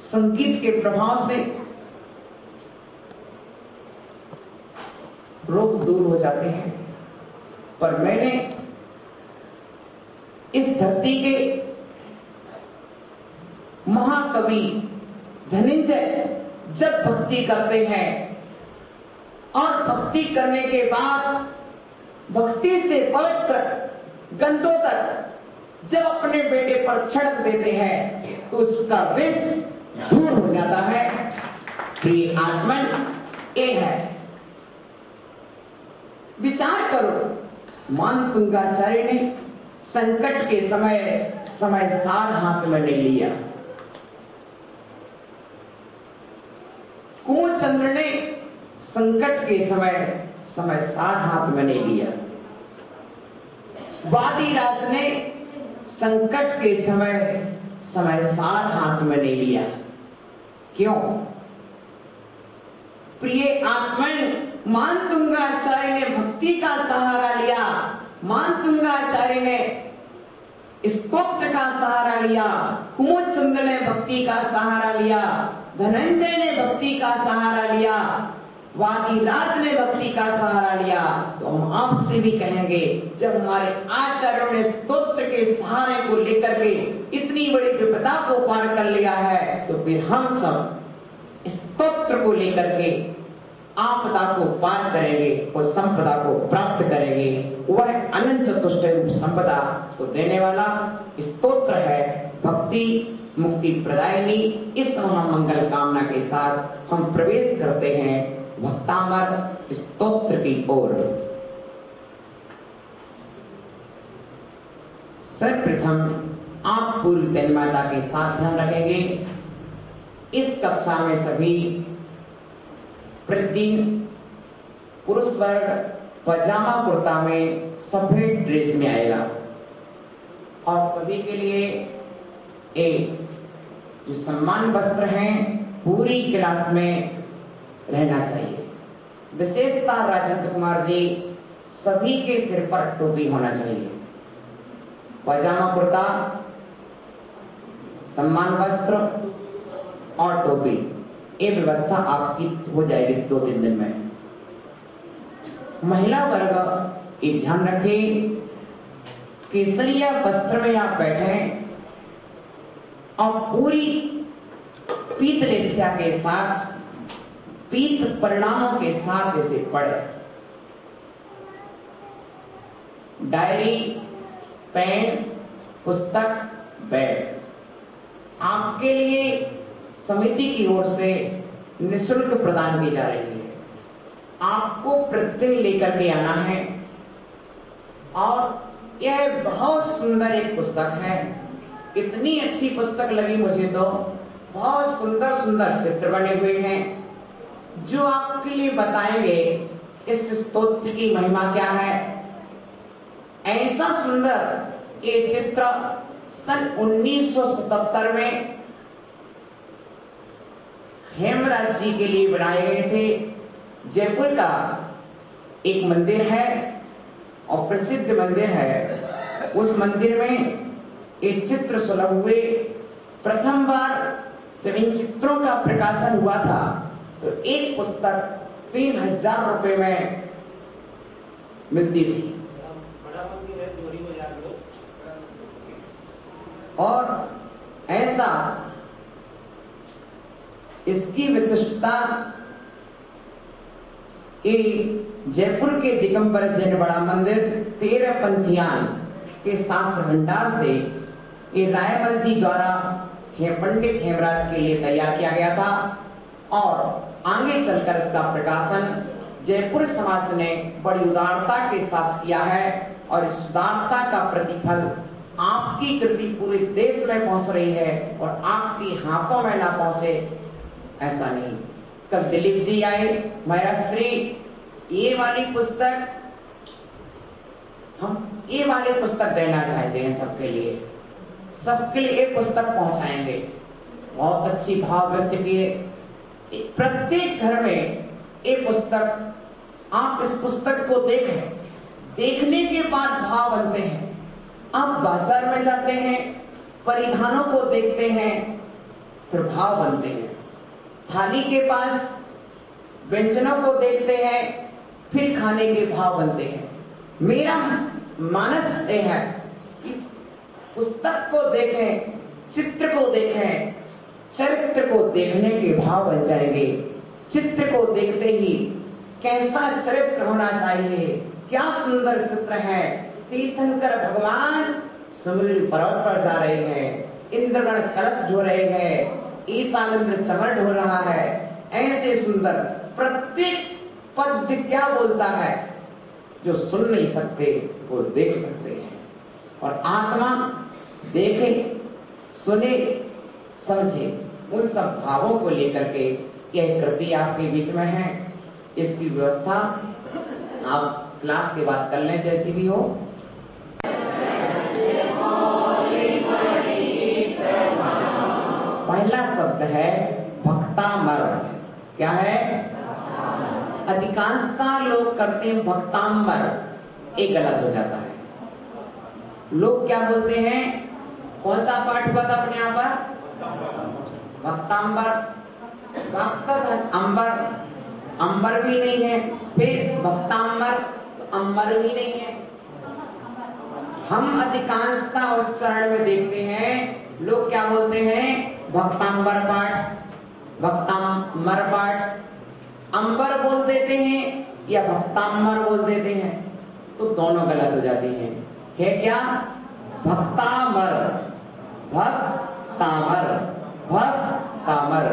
संगीत के प्रभाव से रोग दूर हो जाते हैं, पर मैंने इस धरती के महाकवि धनंजय जब भक्ति करते हैं और भक्ति करने के बाद भक्ति से पवित्र गंधों तक जब अपने बेटे पर छिड़क देते हैं तो उसका विष दूर हो जाता है। प्रिय आत्मन ये है, विचार करो मानतुंगाचार्य ने संकट के समय सार हाथ में ले लिया। कुमुदचंद्र ने संकट के समय सार हाथ में ले लिया। वादिराज ने संकट के समय सार हाथ में ले लिया। क्यों? प्रिय आत्मन, मानतुंगाचार्य ने भक्ति का सहारा लिया, मानतुंगाचार्य ने स्तोत्र का सहारा लिया, कुमुदचंद्र ने भक्ति का सहारा लिया, धनंजय ने भक्ति का सहारा लिया, वादिराज ने भक्ति का सहारा लिया। तो हम आपसे भी कहेंगे, जब हमारे आचार्यों ने स्तोत्र के सहारे को लेकर के इतनी बड़ी विपदा को पार कर लिया है तो फिर हम सब स्तोत्र को लेकर के आपदा को पार करेंगे और संपदा को प्राप्त करेंगे। वह अनंत चतुष्टय रूप संपदा को देने वाला स्तोत्र है भक्ति मुक्ति प्रदायिनी। इस महामंगल कामना के साथ हम प्रवेश करते हैं भक्तामर स्तोत्र की ओर। सर्वप्रथम आप पूरी तन्मयता के साथ ध्यान रखेंगे। इस कक्षा में सभी प्रतिदिन पुरुष वर्ग पजामा कुर्ता में सफेद ड्रेस में आएगा और सभी के लिए एक जो सम्मान वस्त्र हैं पूरी क्लास में रहना चाहिए। विशेषतः राजेंद्र कुमार जी सभी के सिर पर टोपी होना चाहिए। पजामा कुर्ता, सम्मान वस्त्र और टोपी, ये व्यवस्था आपकी हो जाएगी 2-3 दिन में। महिला वर्ग ये ध्यान रखें, केसरिया वस्त्र में आप बैठे और पूरी पीत लेस्या के साथ, पीत परिणामों के साथ इसे पढ़े। डायरी, पेन, पुस्तक, बैग आपके लिए समिति की ओर से निःशुल्क प्रदान की जा रही है। आपको प्रतिदिन लेकर के आना है और यह बहुत सुंदर एक पुस्तक है। इतनी अच्छी पुस्तक लगी मुझे तो, बहुत सुंदर सुंदर चित्र बने हुए हैं जो आपके लिए बताएंगे इस स्तोत्र की महिमा क्या है। ऐसा सुंदर ये चित्र सन 1977 में हेमराज जी के लिए बनाए गए थे। जयपुर का एक मंदिर है और प्रसिद्ध मंदिर है, उस मंदिर में ये चित्र सुलभ हुए। प्रथम बार जब इन चित्रों का प्रकाशन हुआ था तो एक पुस्तक 3000 रुपए में मिलती थी। और ऐसा इसकी विशिष्टता जयपुर के दिगंबर जैन बड़ा मंदिर 13 पंथियान के शास्त्र भंडार से ये रायमल जी द्वारा पंडित हेमराज के लिए तैयार किया गया था और आगे चलकर इसका प्रकाशन जयपुर समाज ने बड़ी उदारता के साथ किया है और इस उदारता का प्रतिफल आपकी कृति पूरे देश में पहुंच रही है और आपके हाथों में ना पहुंचे ऐसा नहीं। कल दिलीप जी आए, महाराष्ट्री ये वाली पुस्तक, हम ये वाली पुस्तक देना चाहते हैं सबके लिए ये पुस्तक पहुंचाएंगे। बहुत अच्छी भाव व्यक्त किए। प्रत्येक घर में ये पुस्तक, आप इस पुस्तक को देखें, देखने के बाद भाव बनते हैं। आप बाजार में जाते हैं, परिधानों को देखते हैं, फिर भाव बनते हैं। थाली के पास व्यंजनों को देखते हैं, फिर खाने के भाव बनते हैं। मेरा मानस यह है कि पुस्तक को देखें, चित्र को देखें, चरित्र को देखने के भाव बन जाएंगे। चित्र को देखते ही कैसा चरित्र होना चाहिए, क्या सुंदर चित्र है। तीर्थंकर भगवान समुद्र पर्वत पर जा रहे हैं, इंद्रगण कलश ढो रहे हैं, ईशानंद चमर ढो रहा है। ऐसे सुंदर प्रत्येक पद क्या बोलता है, जो सुन नहीं सकते वो देख सकते हैं। और आत्मा देखे, सुने, समझे, उन सब भावों को लेकर के यह कृति आपके बीच में है। इसकी व्यवस्था आप क्लास के बाद कर लें, जैसी भी हो। पहला शब्द है भक्तामर। क्या है? अधिकांशतः लोग करते हैं भक्तांबर, एक गलत हो जाता है। लोग क्या बोलते हैं? कौन सा पाठ हुआ था अपने यहाँ पर? भक्तांबर। भक्त अंबर, अंबर भी नहीं है, फिर भक्तांबर, अंबर भी नहीं है। हम अधिकांशतः उच्चारण में देखते हैं लोग क्या बोलते हैं? भक्तांबर पाठ, भक्तांबर पाठ, अंबर बोल देते हैं या भक्तांबर बोल देते हैं, तो दोनों गलत हो जाती हैं। है क्या? भक्तामर, भक्तामर, भक्तामर,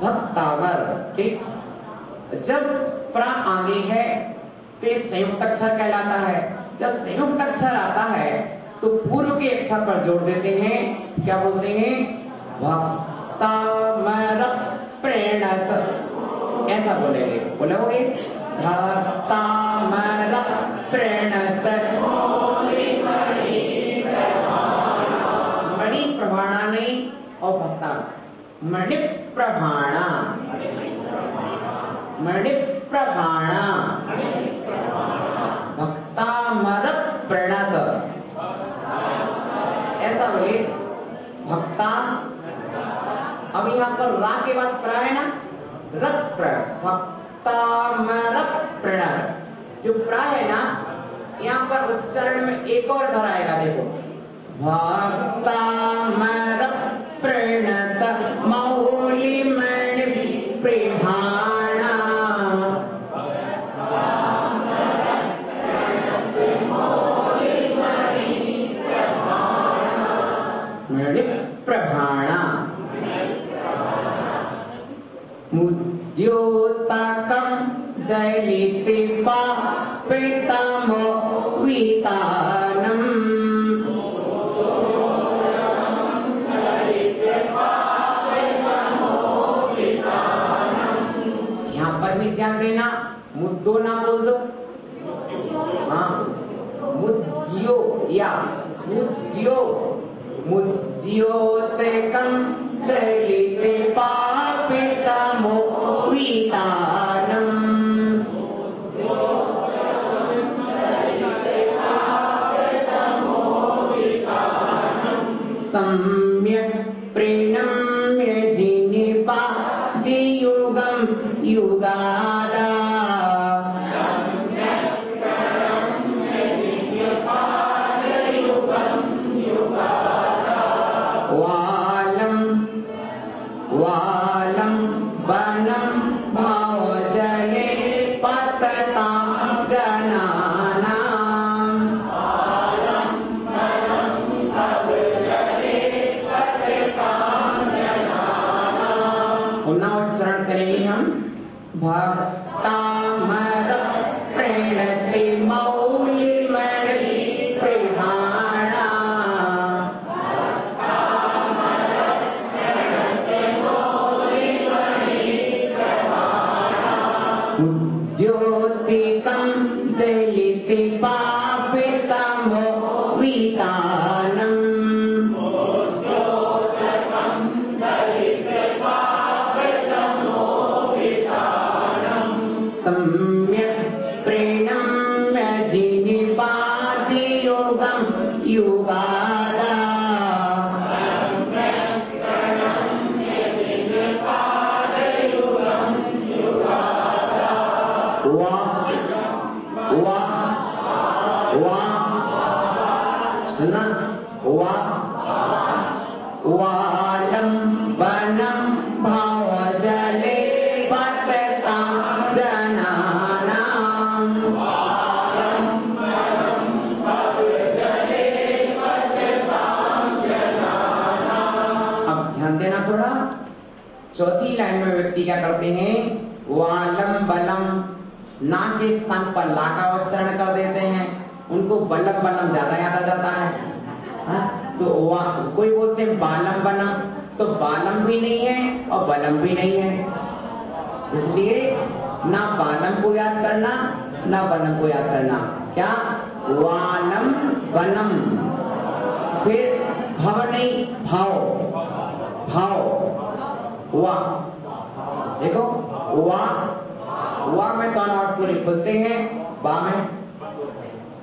भक्तामर। ठीक। जब प्रा आगे है तो संयुक्त अक्षर कहलाता है। जब संयुक्त अक्षर आता है तो पूर्व के अक्षर पर जोड़ देते हैं। क्या बोलते हैं? भक्तामर प्रणत। ऐसा बोलेंगे, बोलोगे भक्तामर प्रणत मणि प्रभाणा नहीं और भक्ता मणि प्रभाणा भक्तामर प्रणत ऐसा बोले भक्ता। अब यहाँ पर रा के बाद प्र है ना, रप प्र भक्तामर प्रणत। जो प्र है ना यहाँ पर उच्चारण में एक और धर आएगा, देखो भक्तामर प्रणत मौलिमणि प्रभाणा मणि प्रभाणा मुद्योतकं दलितिपापितमो वितानम्। यहाँ पर भी ध्यान देना, मुद्दो ना बोल दो, हाँ मुद्यो या मुद्योतकं दलितिपापितमो वितानम्। सम्यक् प्रणम्य जिनिपादियुगं युगादा वालं वनं भावजले पततां जनानाम्। पुनः उच्चारण करेंगे हम, भक्तामर प्रणति मौलिमणि प्रभाणा ज्योतिकं दलितिपापितमो वितानम्। सम्यक् प्रणम्य जिनिपादियुगं युगादा वालं वनं भावजले पततां जनानाम्। अब ध्यान देना थोड़ा, चौथी लाइन में व्यक्ति क्या करते हैं, वालम बलम ना के स्थान पर ला का उच्चारण कर देते हैं, उनको बलम बलम ज्यादा याद आ जाता है। तो कोई बोलते हैं बालम बनम, तो बालम भी नहीं है और बलम भी नहीं है, इसलिए ना बालम को याद करना ना बलम को याद करना। क्या वालम बनम, फिर भव नहीं भाव, भाव वा, देखो वा में तो नॉट पूरी बोलते हैं, बा में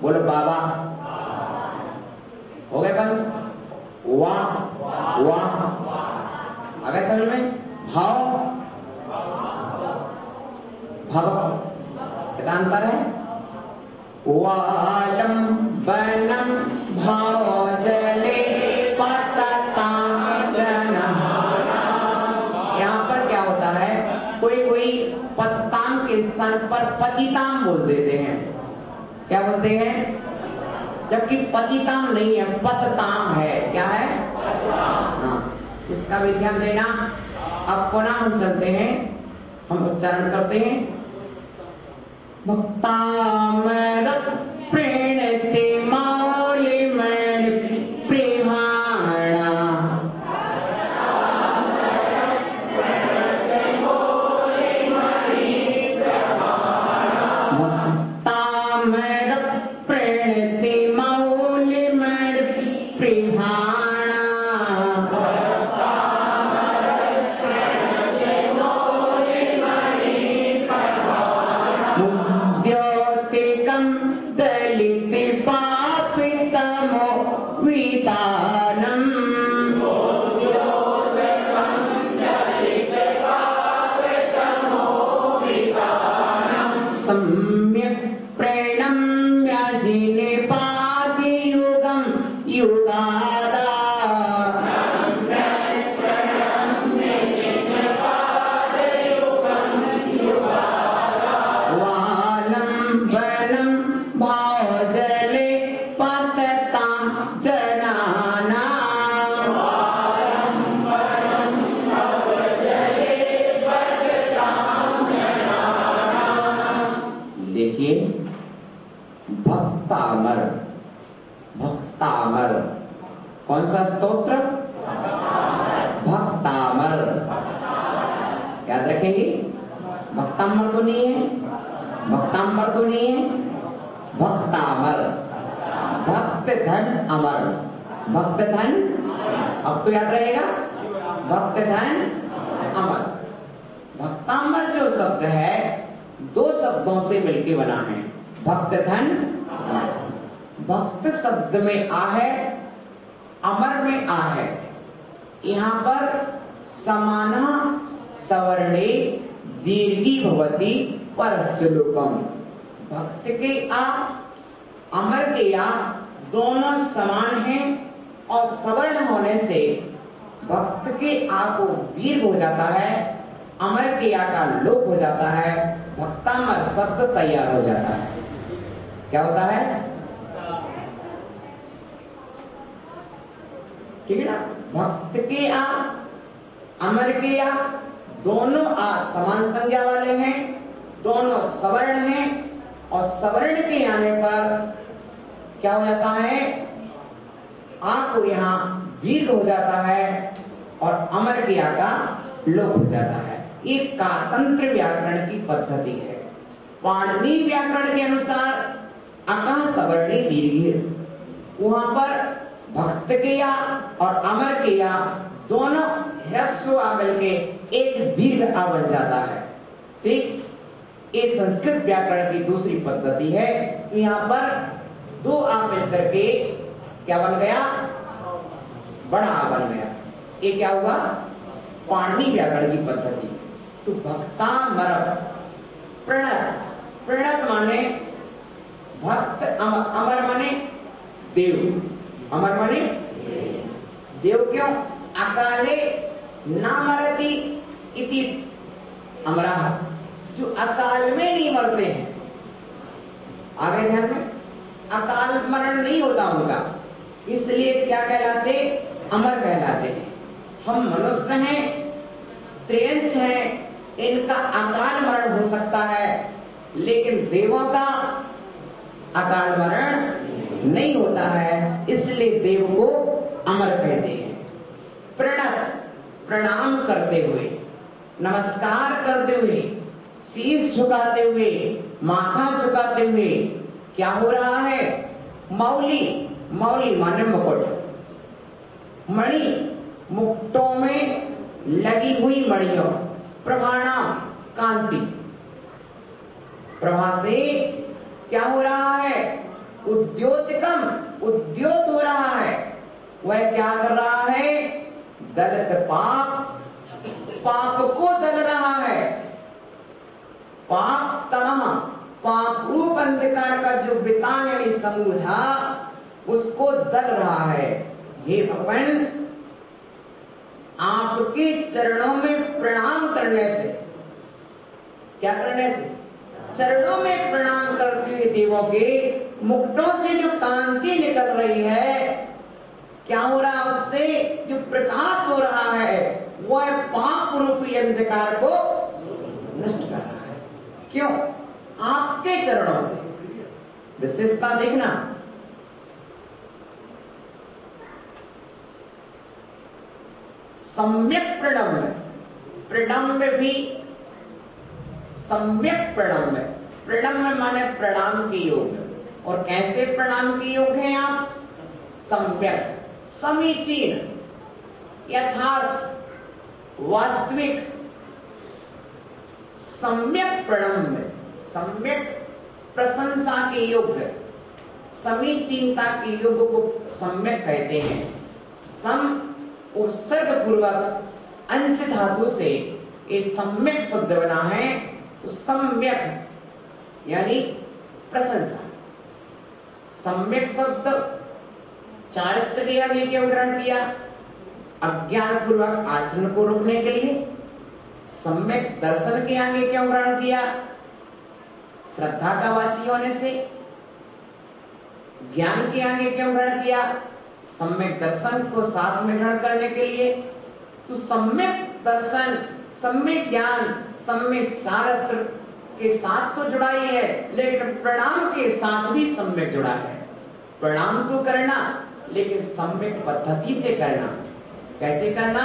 बोलो बाबा, हो गए बंद, वाह वाह आ गए समझ में। भाव भाव कितना अंतर है, वालम बनम भावजले पततां जनानाम्। यहाँ पर क्या होता है, कोई पततां के स्थान पर पतितां बोल देते हैं, क्या बोलते हैं, जबकि पतिताम नहीं है, पतताम है। क्या है, हाँ, इसका भी ध्यान देना। अब पुनः हम चलते हैं, हम उच्चारण करते हैं, भक्तामर प्रणति मौलिमणि प्रभाणा प्रणति मौलिमण प्रिहाणा मुद्योतिकं दलित पापितमो वितानम् सम्यक् प्रणम्य जिनिपातियुगं युगादा वालं वनं भावजले पततां जनानां देखिए भक्तामर, भक्तामर कौन सा स्तोत्र? भक्तामर याद रखेंगे। भक्तामर तो नहीं है, भक्तामर तो नहीं है, भक्तामर भक्त धन अमर, भक्त धन अब तो याद रहेगा, भक्त धन अमर। भक्तामर जो शब्द है दो शब्दों से मिलकर बना है, भक्त धन अमर। भक्त शब्द में आ है, अमर में आ है। यहाँ पर समाना सवर्णे दीर्घी भवती परश्चलोकम। भक्त के आ अमर के आ दोनों समान हैं और सवर्ण होने से भक्त के आ को दीर्घ हो जाता है, अमर के आ का लोप हो जाता है, भक्तामर शब्द तैयार हो जाता है। क्या होता है? ठीक है ना। भक्त के आ अमर के आ दोनों आ समान संज्ञा वाले हैं, दोनों सवर्ण हैं और सवर्ण के आने पर क्या हो जाता है? आ को यहाँ दीर्घ हो जाता है और अमर के आ का लोप हो जाता है। ये कातंत्र व्याकरण की पद्धति है। पाणिनि व्याकरण के अनुसार अका सवर्णी दीर्घ, वहां पर भक्त के या और अमर के या दोनों ह्रस्व आ मिलके एक दीर्घ आ बन जाता है। ठीक, ये संस्कृत व्याकरण की दूसरी पद्धति है। तो यहाँ पर दो आ मिलकर के क्या बन गया? बड़ा आ बन गया। ये क्या हुआ? पाणिनि व्याकरण की पद्धति। तो भक्तामर प्रणत, प्रणत माने भक्त, अमर माने देव, अमर माने देव। क्यों? अकाले नामरति इति अमरा, जो अकाल में नहीं मरते हैं। आगे ध्यान में, अकाल मरण नहीं होता उनका, इसलिए क्या कहलाते? अमर कहलाते। हम मनुष्य हैं, त्रियंश हैं, इनका अकाल मरण हो सकता है, लेकिन देवों का अकाल मरण नहीं होता है, इसलिए देव को अमर कहते हैं। प्रणत, प्रणाम करते हुए, नमस्कार करते हुए, शीश झुकाते हुए, माथा झुकाते हुए क्या हो रहा है? मौली, मौली माने मुकुट, मणि मुकुटों में लगी हुई मणियों, प्रभाणाम कांति, प्रभा से क्या हो रहा है? उद्योतकम, उद्योत हो रहा है। वह क्या कर रहा है? दलित पाप, पाप को दल रहा है। पाप तमह, पाप रूप अंधकार का जो वितान यानी समूह था उसको दल रहा है। हे भगवान, आपके चरणों में प्रणाम करने से, क्या करने से? चरणों में प्रणाम करते हुए देवों के मुकुटों से जो कांति निकल रही है, क्या हो रहा है? उससे जो प्रकाश हो रहा है वह पाप रूपी अंधकार को नष्ट कर रहा है। क्यों? आपके चरणों से। विशेषता देखना, सम्यक प्रणम्य, प्रणम्य भी सम्यक प्रणम्य, प्रणम्य माने प्रणाम के योग, और कैसे प्रणाम के योग हैं आप? सम्यक, समीचीन, यथार्थ, वास्तविक, सम्यक प्रणाम, सम्यक प्रशंसा के योग्य, समीचीनता के योग को सम्यक कहते हैं। सम उपसर्ग पूर्वक अंश धातु से ये सम्यक शब्द बना है, तो सम्यक यानी प्रशंसा। सम्यक शब्द चारित्र के आगे क्यों ग्रहण किया? अज्ञान पूर्वक आचरण को रोकने के लिए। सम्यक दर्शन के आगे क्यों ग्रहण किया? श्रद्धा का वाची होने से। ज्ञान के आगे क्यों ग्रहण किया? सम्यक दर्शन को साथ में ग्रहण करने के लिए। तो सम्यक दर्शन, सम्यक ज्ञान, सम्यक चारित्र के साथ तो जुड़ा ही है, लेकिन प्रणाम के साथ भी सम्यक जुड़ा है। प्रणाम तो करना, लेकिन सम्यक पद्धति से करना। कैसे करना?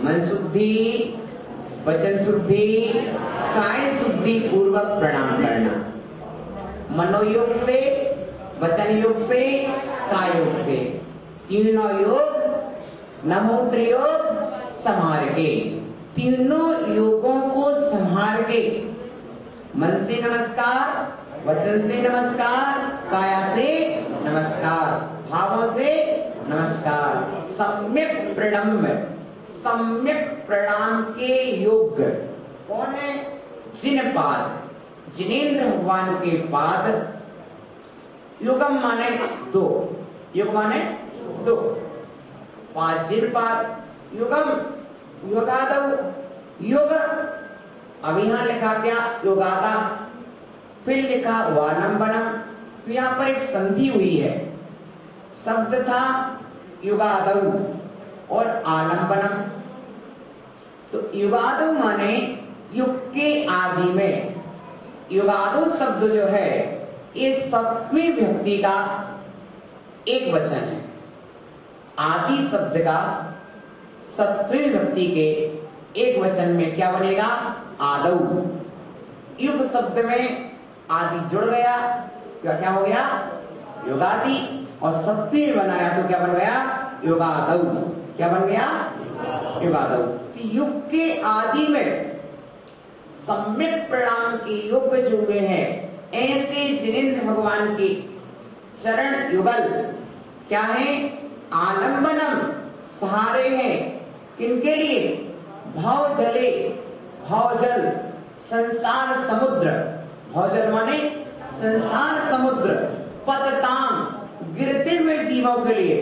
मन शुद्धि, वचन शुद्धि, काय शुद्धि पूर्वक प्रणाम करना। मनोयोग से, वचन योग से, काय योग से, तीनों योग नमोत्र योग संभाल के, तीनों योगों को संभाल के, मन से नमस्कार, वचन से नमस्कार, काया से नमस्कार, भावों से नमस्कार। सम्यक प्रणाम, सम्यक प्रणाम के योग्य कौन है? जिन पाद, जिनेन्द्र भगवान के पाद। युगम माने दो, युग माने दो, पाद जिन पाद, युगम योगादव, योग। अब यहां लिखा क्या? योगादा, फिर लिखा वालंबनम। तो यहां पर एक संधि हुई है। शब्द था युगादव और आलंबनम। तो युगादव माने युग के आदि में। युगादव शब्द जो है ये सप्तमी विभक्ति का एक वचन है। आदि शब्द का सप्तमी विभक्ति के एक वचन में क्या बनेगा? आदौ। युग शब्द में आदि जुड़ गया, क्या हो गया? युगादि। और सप्तमी बनाया तो क्या बन गया? युगादौ। क्या बन गया? युगादौ। युग के आदि में सम्यक प्रणाम के योग जुड़े हैं। ऐसे जिनेन्द्र भगवान के चरण युगल क्या है? आलंबनम, सहारे हैं। किनके लिए? भाव जले, भावजल, संसार समुद्र। भावजल माने संसार समुद्र। पतताम, गिरते हुए जीवों के लिए,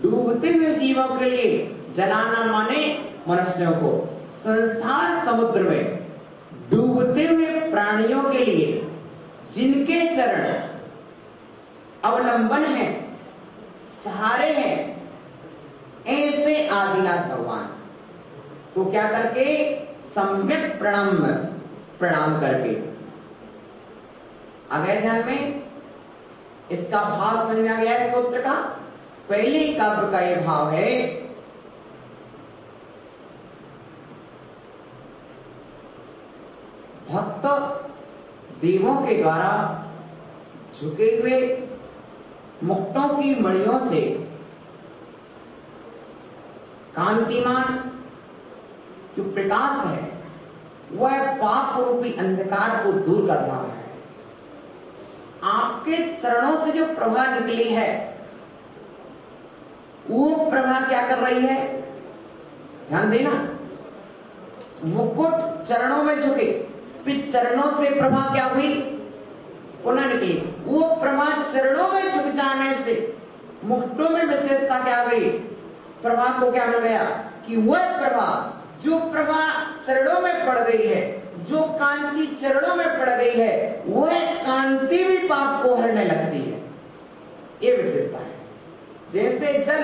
डूबते हुए जीवों के लिए। जलाना माने मनुष्यों को। संसार समुद्र में डूबते हुए प्राणियों के लिए जिनके चरण अवलंबन है, सहारे हैं, ऐसे आदिनाथ भगवान को क्या करके? सम्यक प्रणाम करके। आ गए ध्यान में? इसका भाव समझ में आ गया है स्तोत्र का? पहले काव्य का यह भाव है, भक्त देवों के द्वारा झुके हुए मुक्तों की मणियों से कांतिमान जो प्रकाश है वह पाप रूपी अंधकार को दूर कर रहा है। आपके चरणों से जो प्रभा निकली है वो प्रभा क्या कर रही है? ध्यान देना। मुकुट चरणों में झुके, फिर चरणों से प्रभा क्या हुई? पुनः निकली। वो प्रभा चरणों में झुक जाने से मुकुटों में विशेषता क्या गई? प्रभा को क्या मिल गया? कि वह प्रभा, जो प्रभा चरणों में पड़ गई है, जो कांति चरणों में पड़ गई है, वह कांति भी पाप को हरने लगती है। ये विशेषता है। जैसे जल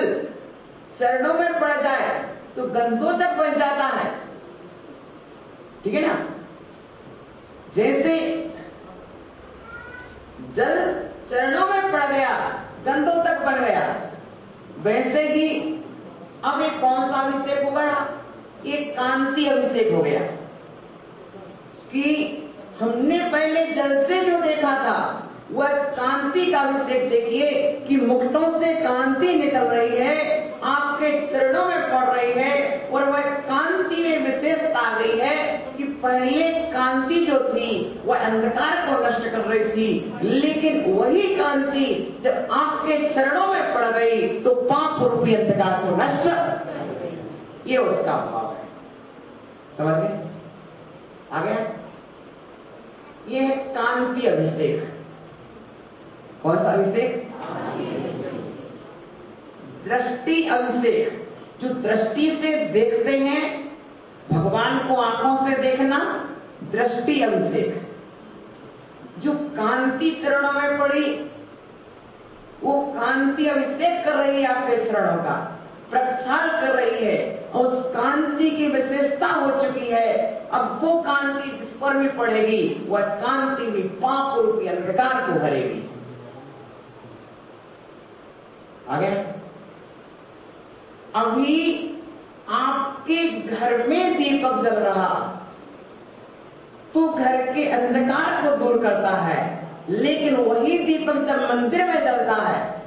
चरणों में पड़ जाए तो गंधोदक बन जाता है, ठीक है ना? जैसे जल चरणों में पड़ गया, गंधोदक बन गया, वैसे ही अब एक कौन सा अभिषेक हो गया? एक कांति अभिषेक हो गया कि हमने पहले जल से जो देखा था वह कांति का अभिषेक देखिए कि मुकुटों से कांति निकल रही है, आपके चरणों में पड़ रही है, और वह कांति में विशेषता आ गई है कि पहले कांति जो थी वह अंधकार को नष्ट कर रही थी, लेकिन वही कांति जब आपके चरणों में पड़ गई तो पाप रूपी अंधकार को नष्ट, ये उसका भाव है। समझ गए? आ गया? ये है कांति अभिषेक। कौन सा अभिषेक? दृष्टि अभिषेक। जो दृष्टि से देखते हैं भगवान को, आंखों से देखना दृष्टि अभिषेक। जो कांति चरणों में पड़ी वो कांति अभिषेक कर रही है, आपके चरणों का प्रक्षाल कर रही है, और उस कांति की विशेषता हो चुकी है। अब वो कांति जिस पर भी पड़ेगी वह कांति भी पाप रूपी अंधकार को हरेगी। आगे अभी आपके घर में दीपक जल रहा तो घर के अंधकार को दूर करता है, लेकिन वही दीपक जब मंदिर में जलता है,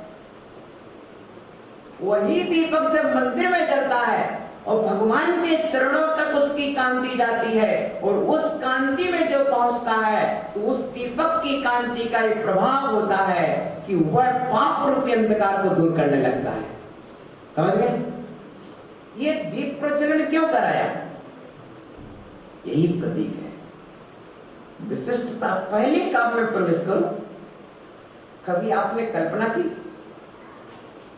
वही दीपक जब मंदिर में जलता है और भगवान के चरणों तक उसकी कांति जाती है, और उस कांति में जो पहुंचता है तो उस दीपक की कांति का एक प्रभाव होता है कि वह पाप रूपी अंधकार को दूर करने लगता है। समझ गए? ये दीप प्रज्वलन क्यों कराया? यही प्रतीक है। विशिष्टता। पहले काम में प्रवेश करो। कभी आपने कल्पना की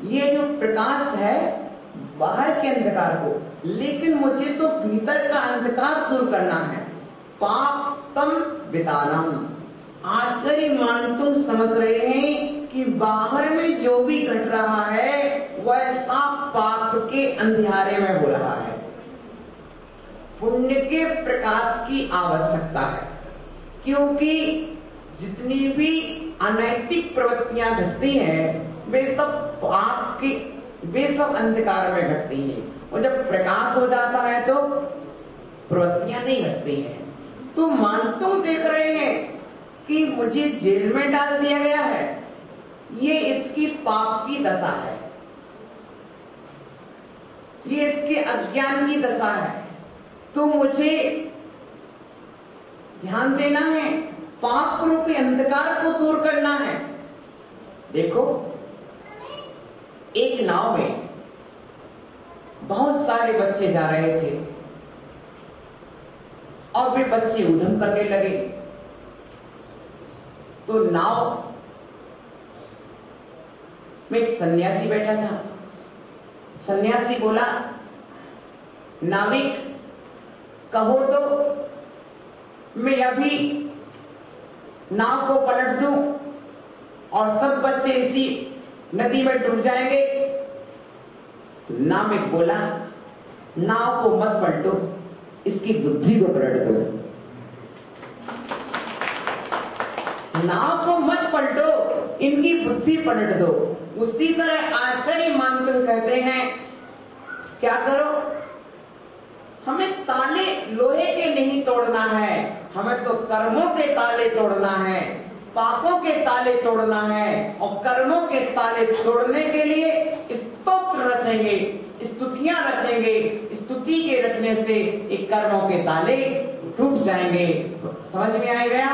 ये जो प्रकाश है बाहर के अंधकार को, लेकिन मुझे तो भीतर का अंधकार दूर करना है। पापतम विदानम। आचार्य मान तुम समझ रहे हैं कि बाहर में जो भी घट रहा है वह सब पाप के अंधियारे में हो रहा है। पुण्य के प्रकाश की आवश्यकता है, क्योंकि जितनी भी अनैतिक प्रवृत्तियां घटती हैं वे सब पाप की, वे सब अंधकार में घटती हैं, और जब प्रकाश हो जाता है तो प्रवृत्तियां नहीं घटती हैं। तो मानतो देख रहे हैं कि मुझे जेल में डाल दिया गया है, ये इसकी पाप की दशा है, ये इसके अज्ञान की दशा है। तो मुझे ध्यान देना है, पाप रूपी अंधकार को दूर करना है। देखो, एक नाव में बहुत सारे बच्चे जा रहे थे और वे बच्चे उधम करने लगे। तो नाव में एक सन्यासी बैठा था। सन्यासी बोला, नाविक कहो तो मैं अभी नाव को पलट दूं और सब बच्चे इसी नदी में डूब जाएंगे। नाविक बोला, नाव को मत पलटो, इसकी बुद्धि को पलट दो। नाव को मत पलटो, इनकी बुद्धि पलट दो। उसी तरह आचार्य मानते कहते हैं, क्या करो, हमें ताले लोहे के नहीं तोड़ना है, हमें तो कर्मों के ताले तोड़ना है, पापों के ताले तोड़ना है। और कर्मों के ताले तोड़ने के लिए स्तोत्र रचेंगे, स्तुतियां रचेंगे। स्तुति के रचने से एक कर्मों के ताले टूट जाएंगे। तो समझ में आ गया?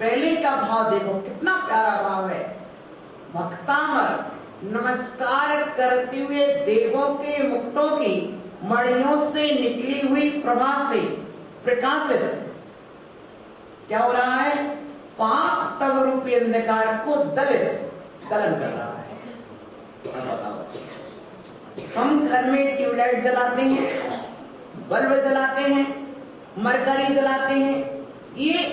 पहले का भाव देखो, कितना प्यारा भाव है। भक्तामर नमस्कार करते हुए देवों के मुकुटों की मणियों से निकली हुई प्रभा से प्रकाशित क्या हो रहा है? पाप तम रूपी अंधकार को दलन कर रहा है। हम घर में ट्यूबलाइट जलाते हैं, बल्ब जलाते हैं, मरकरी जलाते हैं, ये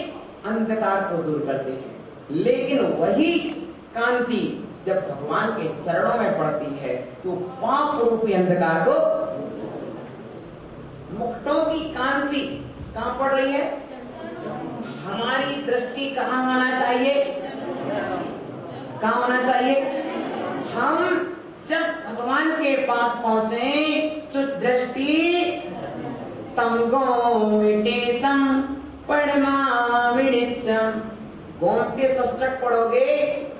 अंधकार को दूर करते हैं। लेकिन वही कांति जब भगवान के चरणों में पड़ती है तो पाप रूपी अंधकार को, मुकुटों की कांति कहां पड़ रही है? हमारी दृष्टि कहां होना चाहिए? कहां होना चाहिए? हम जब भगवान के पास पहुंचे तो दृष्टि तमगो विटेशम परमा विनिचम गोमती अष्टक पढ़ोगे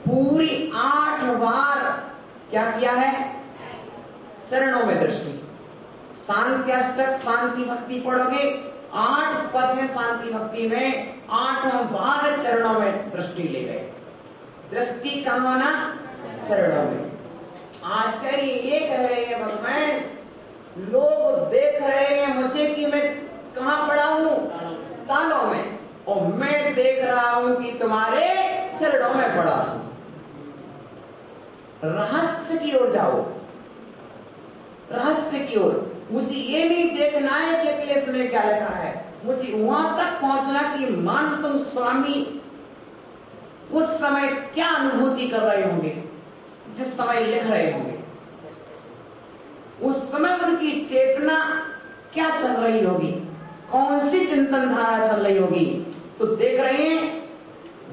पूरी 8 बार क्या किया है? चरणों में दृष्टि। शांति अष्टक शांति भक्ति पढ़ोगे 8 पद में शांति भक्ति में 8 बार चरणों में दृष्टि ले गए। दृष्टि कहाँ होना? चरणों में। आचार्य ये कह रहे हैं भगवान लोग देख रहे हैं मुझे कि मैं कहाँ पड़ा हूँ? तालों में, और मैं देख रहा हूं कि तुम्हारे चरणों में पड़ा हूं। रहस्य की ओर जाओ, रहस्य की ओर। मुझे ये नहीं देखना है कि अखिलेश में क्या लिखा है, मुझे वहां तक पहुंचना कि मान तुम स्वामी उस समय क्या अनुभूति कर रहे होंगे जिस समय लिख रहे होंगे, उस समय उनकी चेतना क्या चल रही होगी, कौन सी चिंतन धारा चल रही होगी। तो देख रहे हैं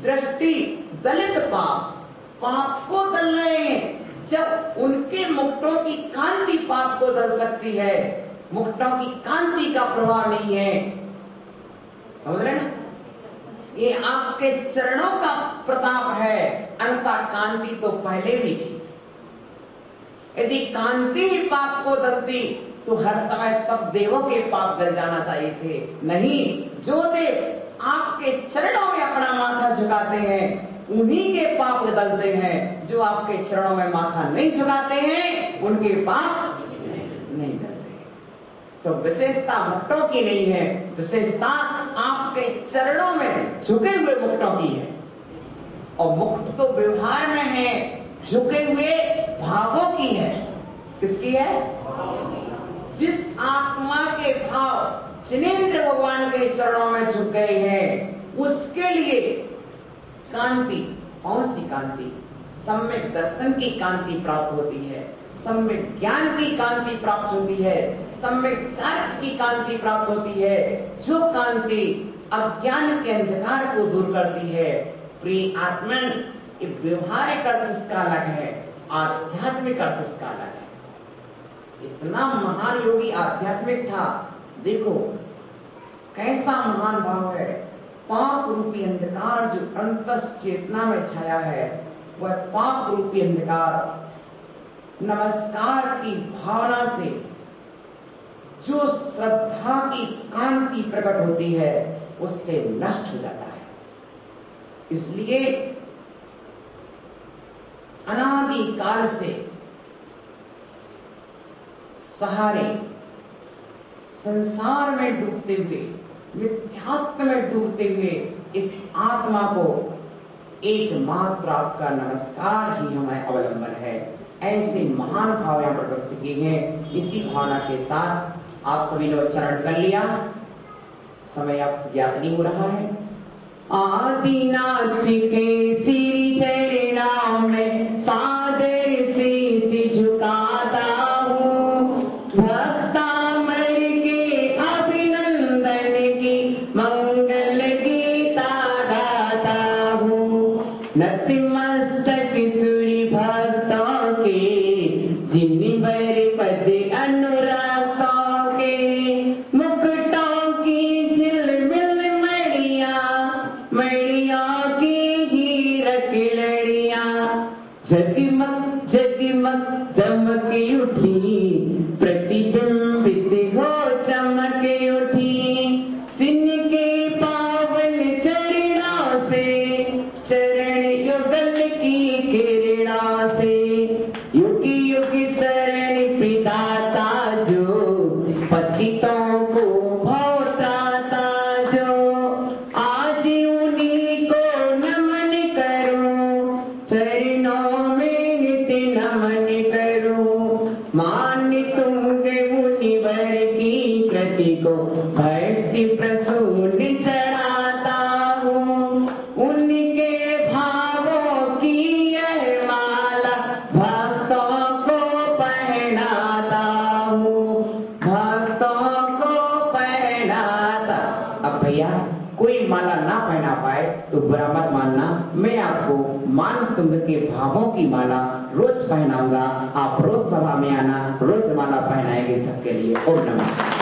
दृष्टि दलित पाप को दल रहे हैं। जब उनके मुक्तों की कांति पाप को दल सकती है, मुक्तों की कांति का प्रभाव नहीं है। समझ रहे ना? ये आपके चरणों का प्रताप है, अन्यथा कांति तो पहले भी थी। यदि कांति ही पाप को दलती तो हर समय सब देवों के पाप गल जाना चाहिए थे। नहीं, जो देव आपके चरणों में अपना माथा झुकाते हैं उन्हीं के पाप दलते हैं। जो आपके चरणों में माथा नहीं झुकाते हैं उनके पाप नहीं दलते। तो विशेषता मुक्तों की नहीं है, विशेषता आपके चरणों में झुके हुए मुक्तों की है। और मुक्त तो व्यवहार में है, झुके हुए भावों की है। किसकी है? जिस आत्मा के भाव जिनेंद्र भगवान के चरणों में झुक गए हैं उसके लिए कांति, कौन सी कांति? सम्यक दर्शन की कांति प्राप्त होती है, सम्यक ज्ञान की कांति प्राप्त होती है, सम्यक चारित्र की कांति प्राप्त होती है, जो कांति अज्ञान के अंधकार को दूर करती है। प्रिय आत्मन, व्यवहारिक अर्थ इसका अलग है, आध्यात्मिक अर्थ इसका अलग है। इतना महान योगी आध्यात्मिक था, देखो कैसा महान भाव है। पाप रूपी अंधकार जो अंतस चेतना में छाया है, वह पाप रूपी अंधकार नमस्कार की भावना से जो श्रद्धा की कांति प्रकट होती है उससे नष्ट हो जाता है। इसलिए अनादि काल से सहारे संसार में डूबते हुए, मिथ्यात्व में डूबते हुए इस आत्मा को एकमात्र आपका नमस्कार ही हमारा अवलंबन है। ऐसे महान भाव यहाँ पर व्यक्त किए हैं। इसी भावना के साथ आप सभी ने उच्चारण कर लिया। समय आप ज्ञात नहीं हो रहा है। आदिनाथ के श्री चरणों में सादर से झुकाता हूँ, भक्तामर के अभिनंदन की मंगल गीता गाता हूँ। नतमस्तक सूर्य भक्तों के जिनवर पद अनुरागों के, मुकुटों की झिलमिल मड़िया की हीरक लड़िया, जगमग जगमग दमक उठी, प्रतिबिंबित हो चमक उठी। जिनके पावन चरणों से, चरण युगल की किरणों से, युग युग शरण प्रदाता जो, पतितों को भव त्राता जो। आज उन्हीं को नमन करूं, चरणों में नित्य नमन करूं। मान तुंग मुनिवर की कृति को भक्ति प्रसून चढ़ाता हूँ। उनके भावों की यह माला भक्तों को पहनाता हूँ, भक्तों को पहनाता। अब भैया कोई माला ना पहना पाए तो बुरा मत मानना, मैं आपको मान तुंग के भावों की माला रोज पहनाऊंगा। आप रोज सभा में आना, रोज माला पहनाएंगे सबके लिए। ओम नमः।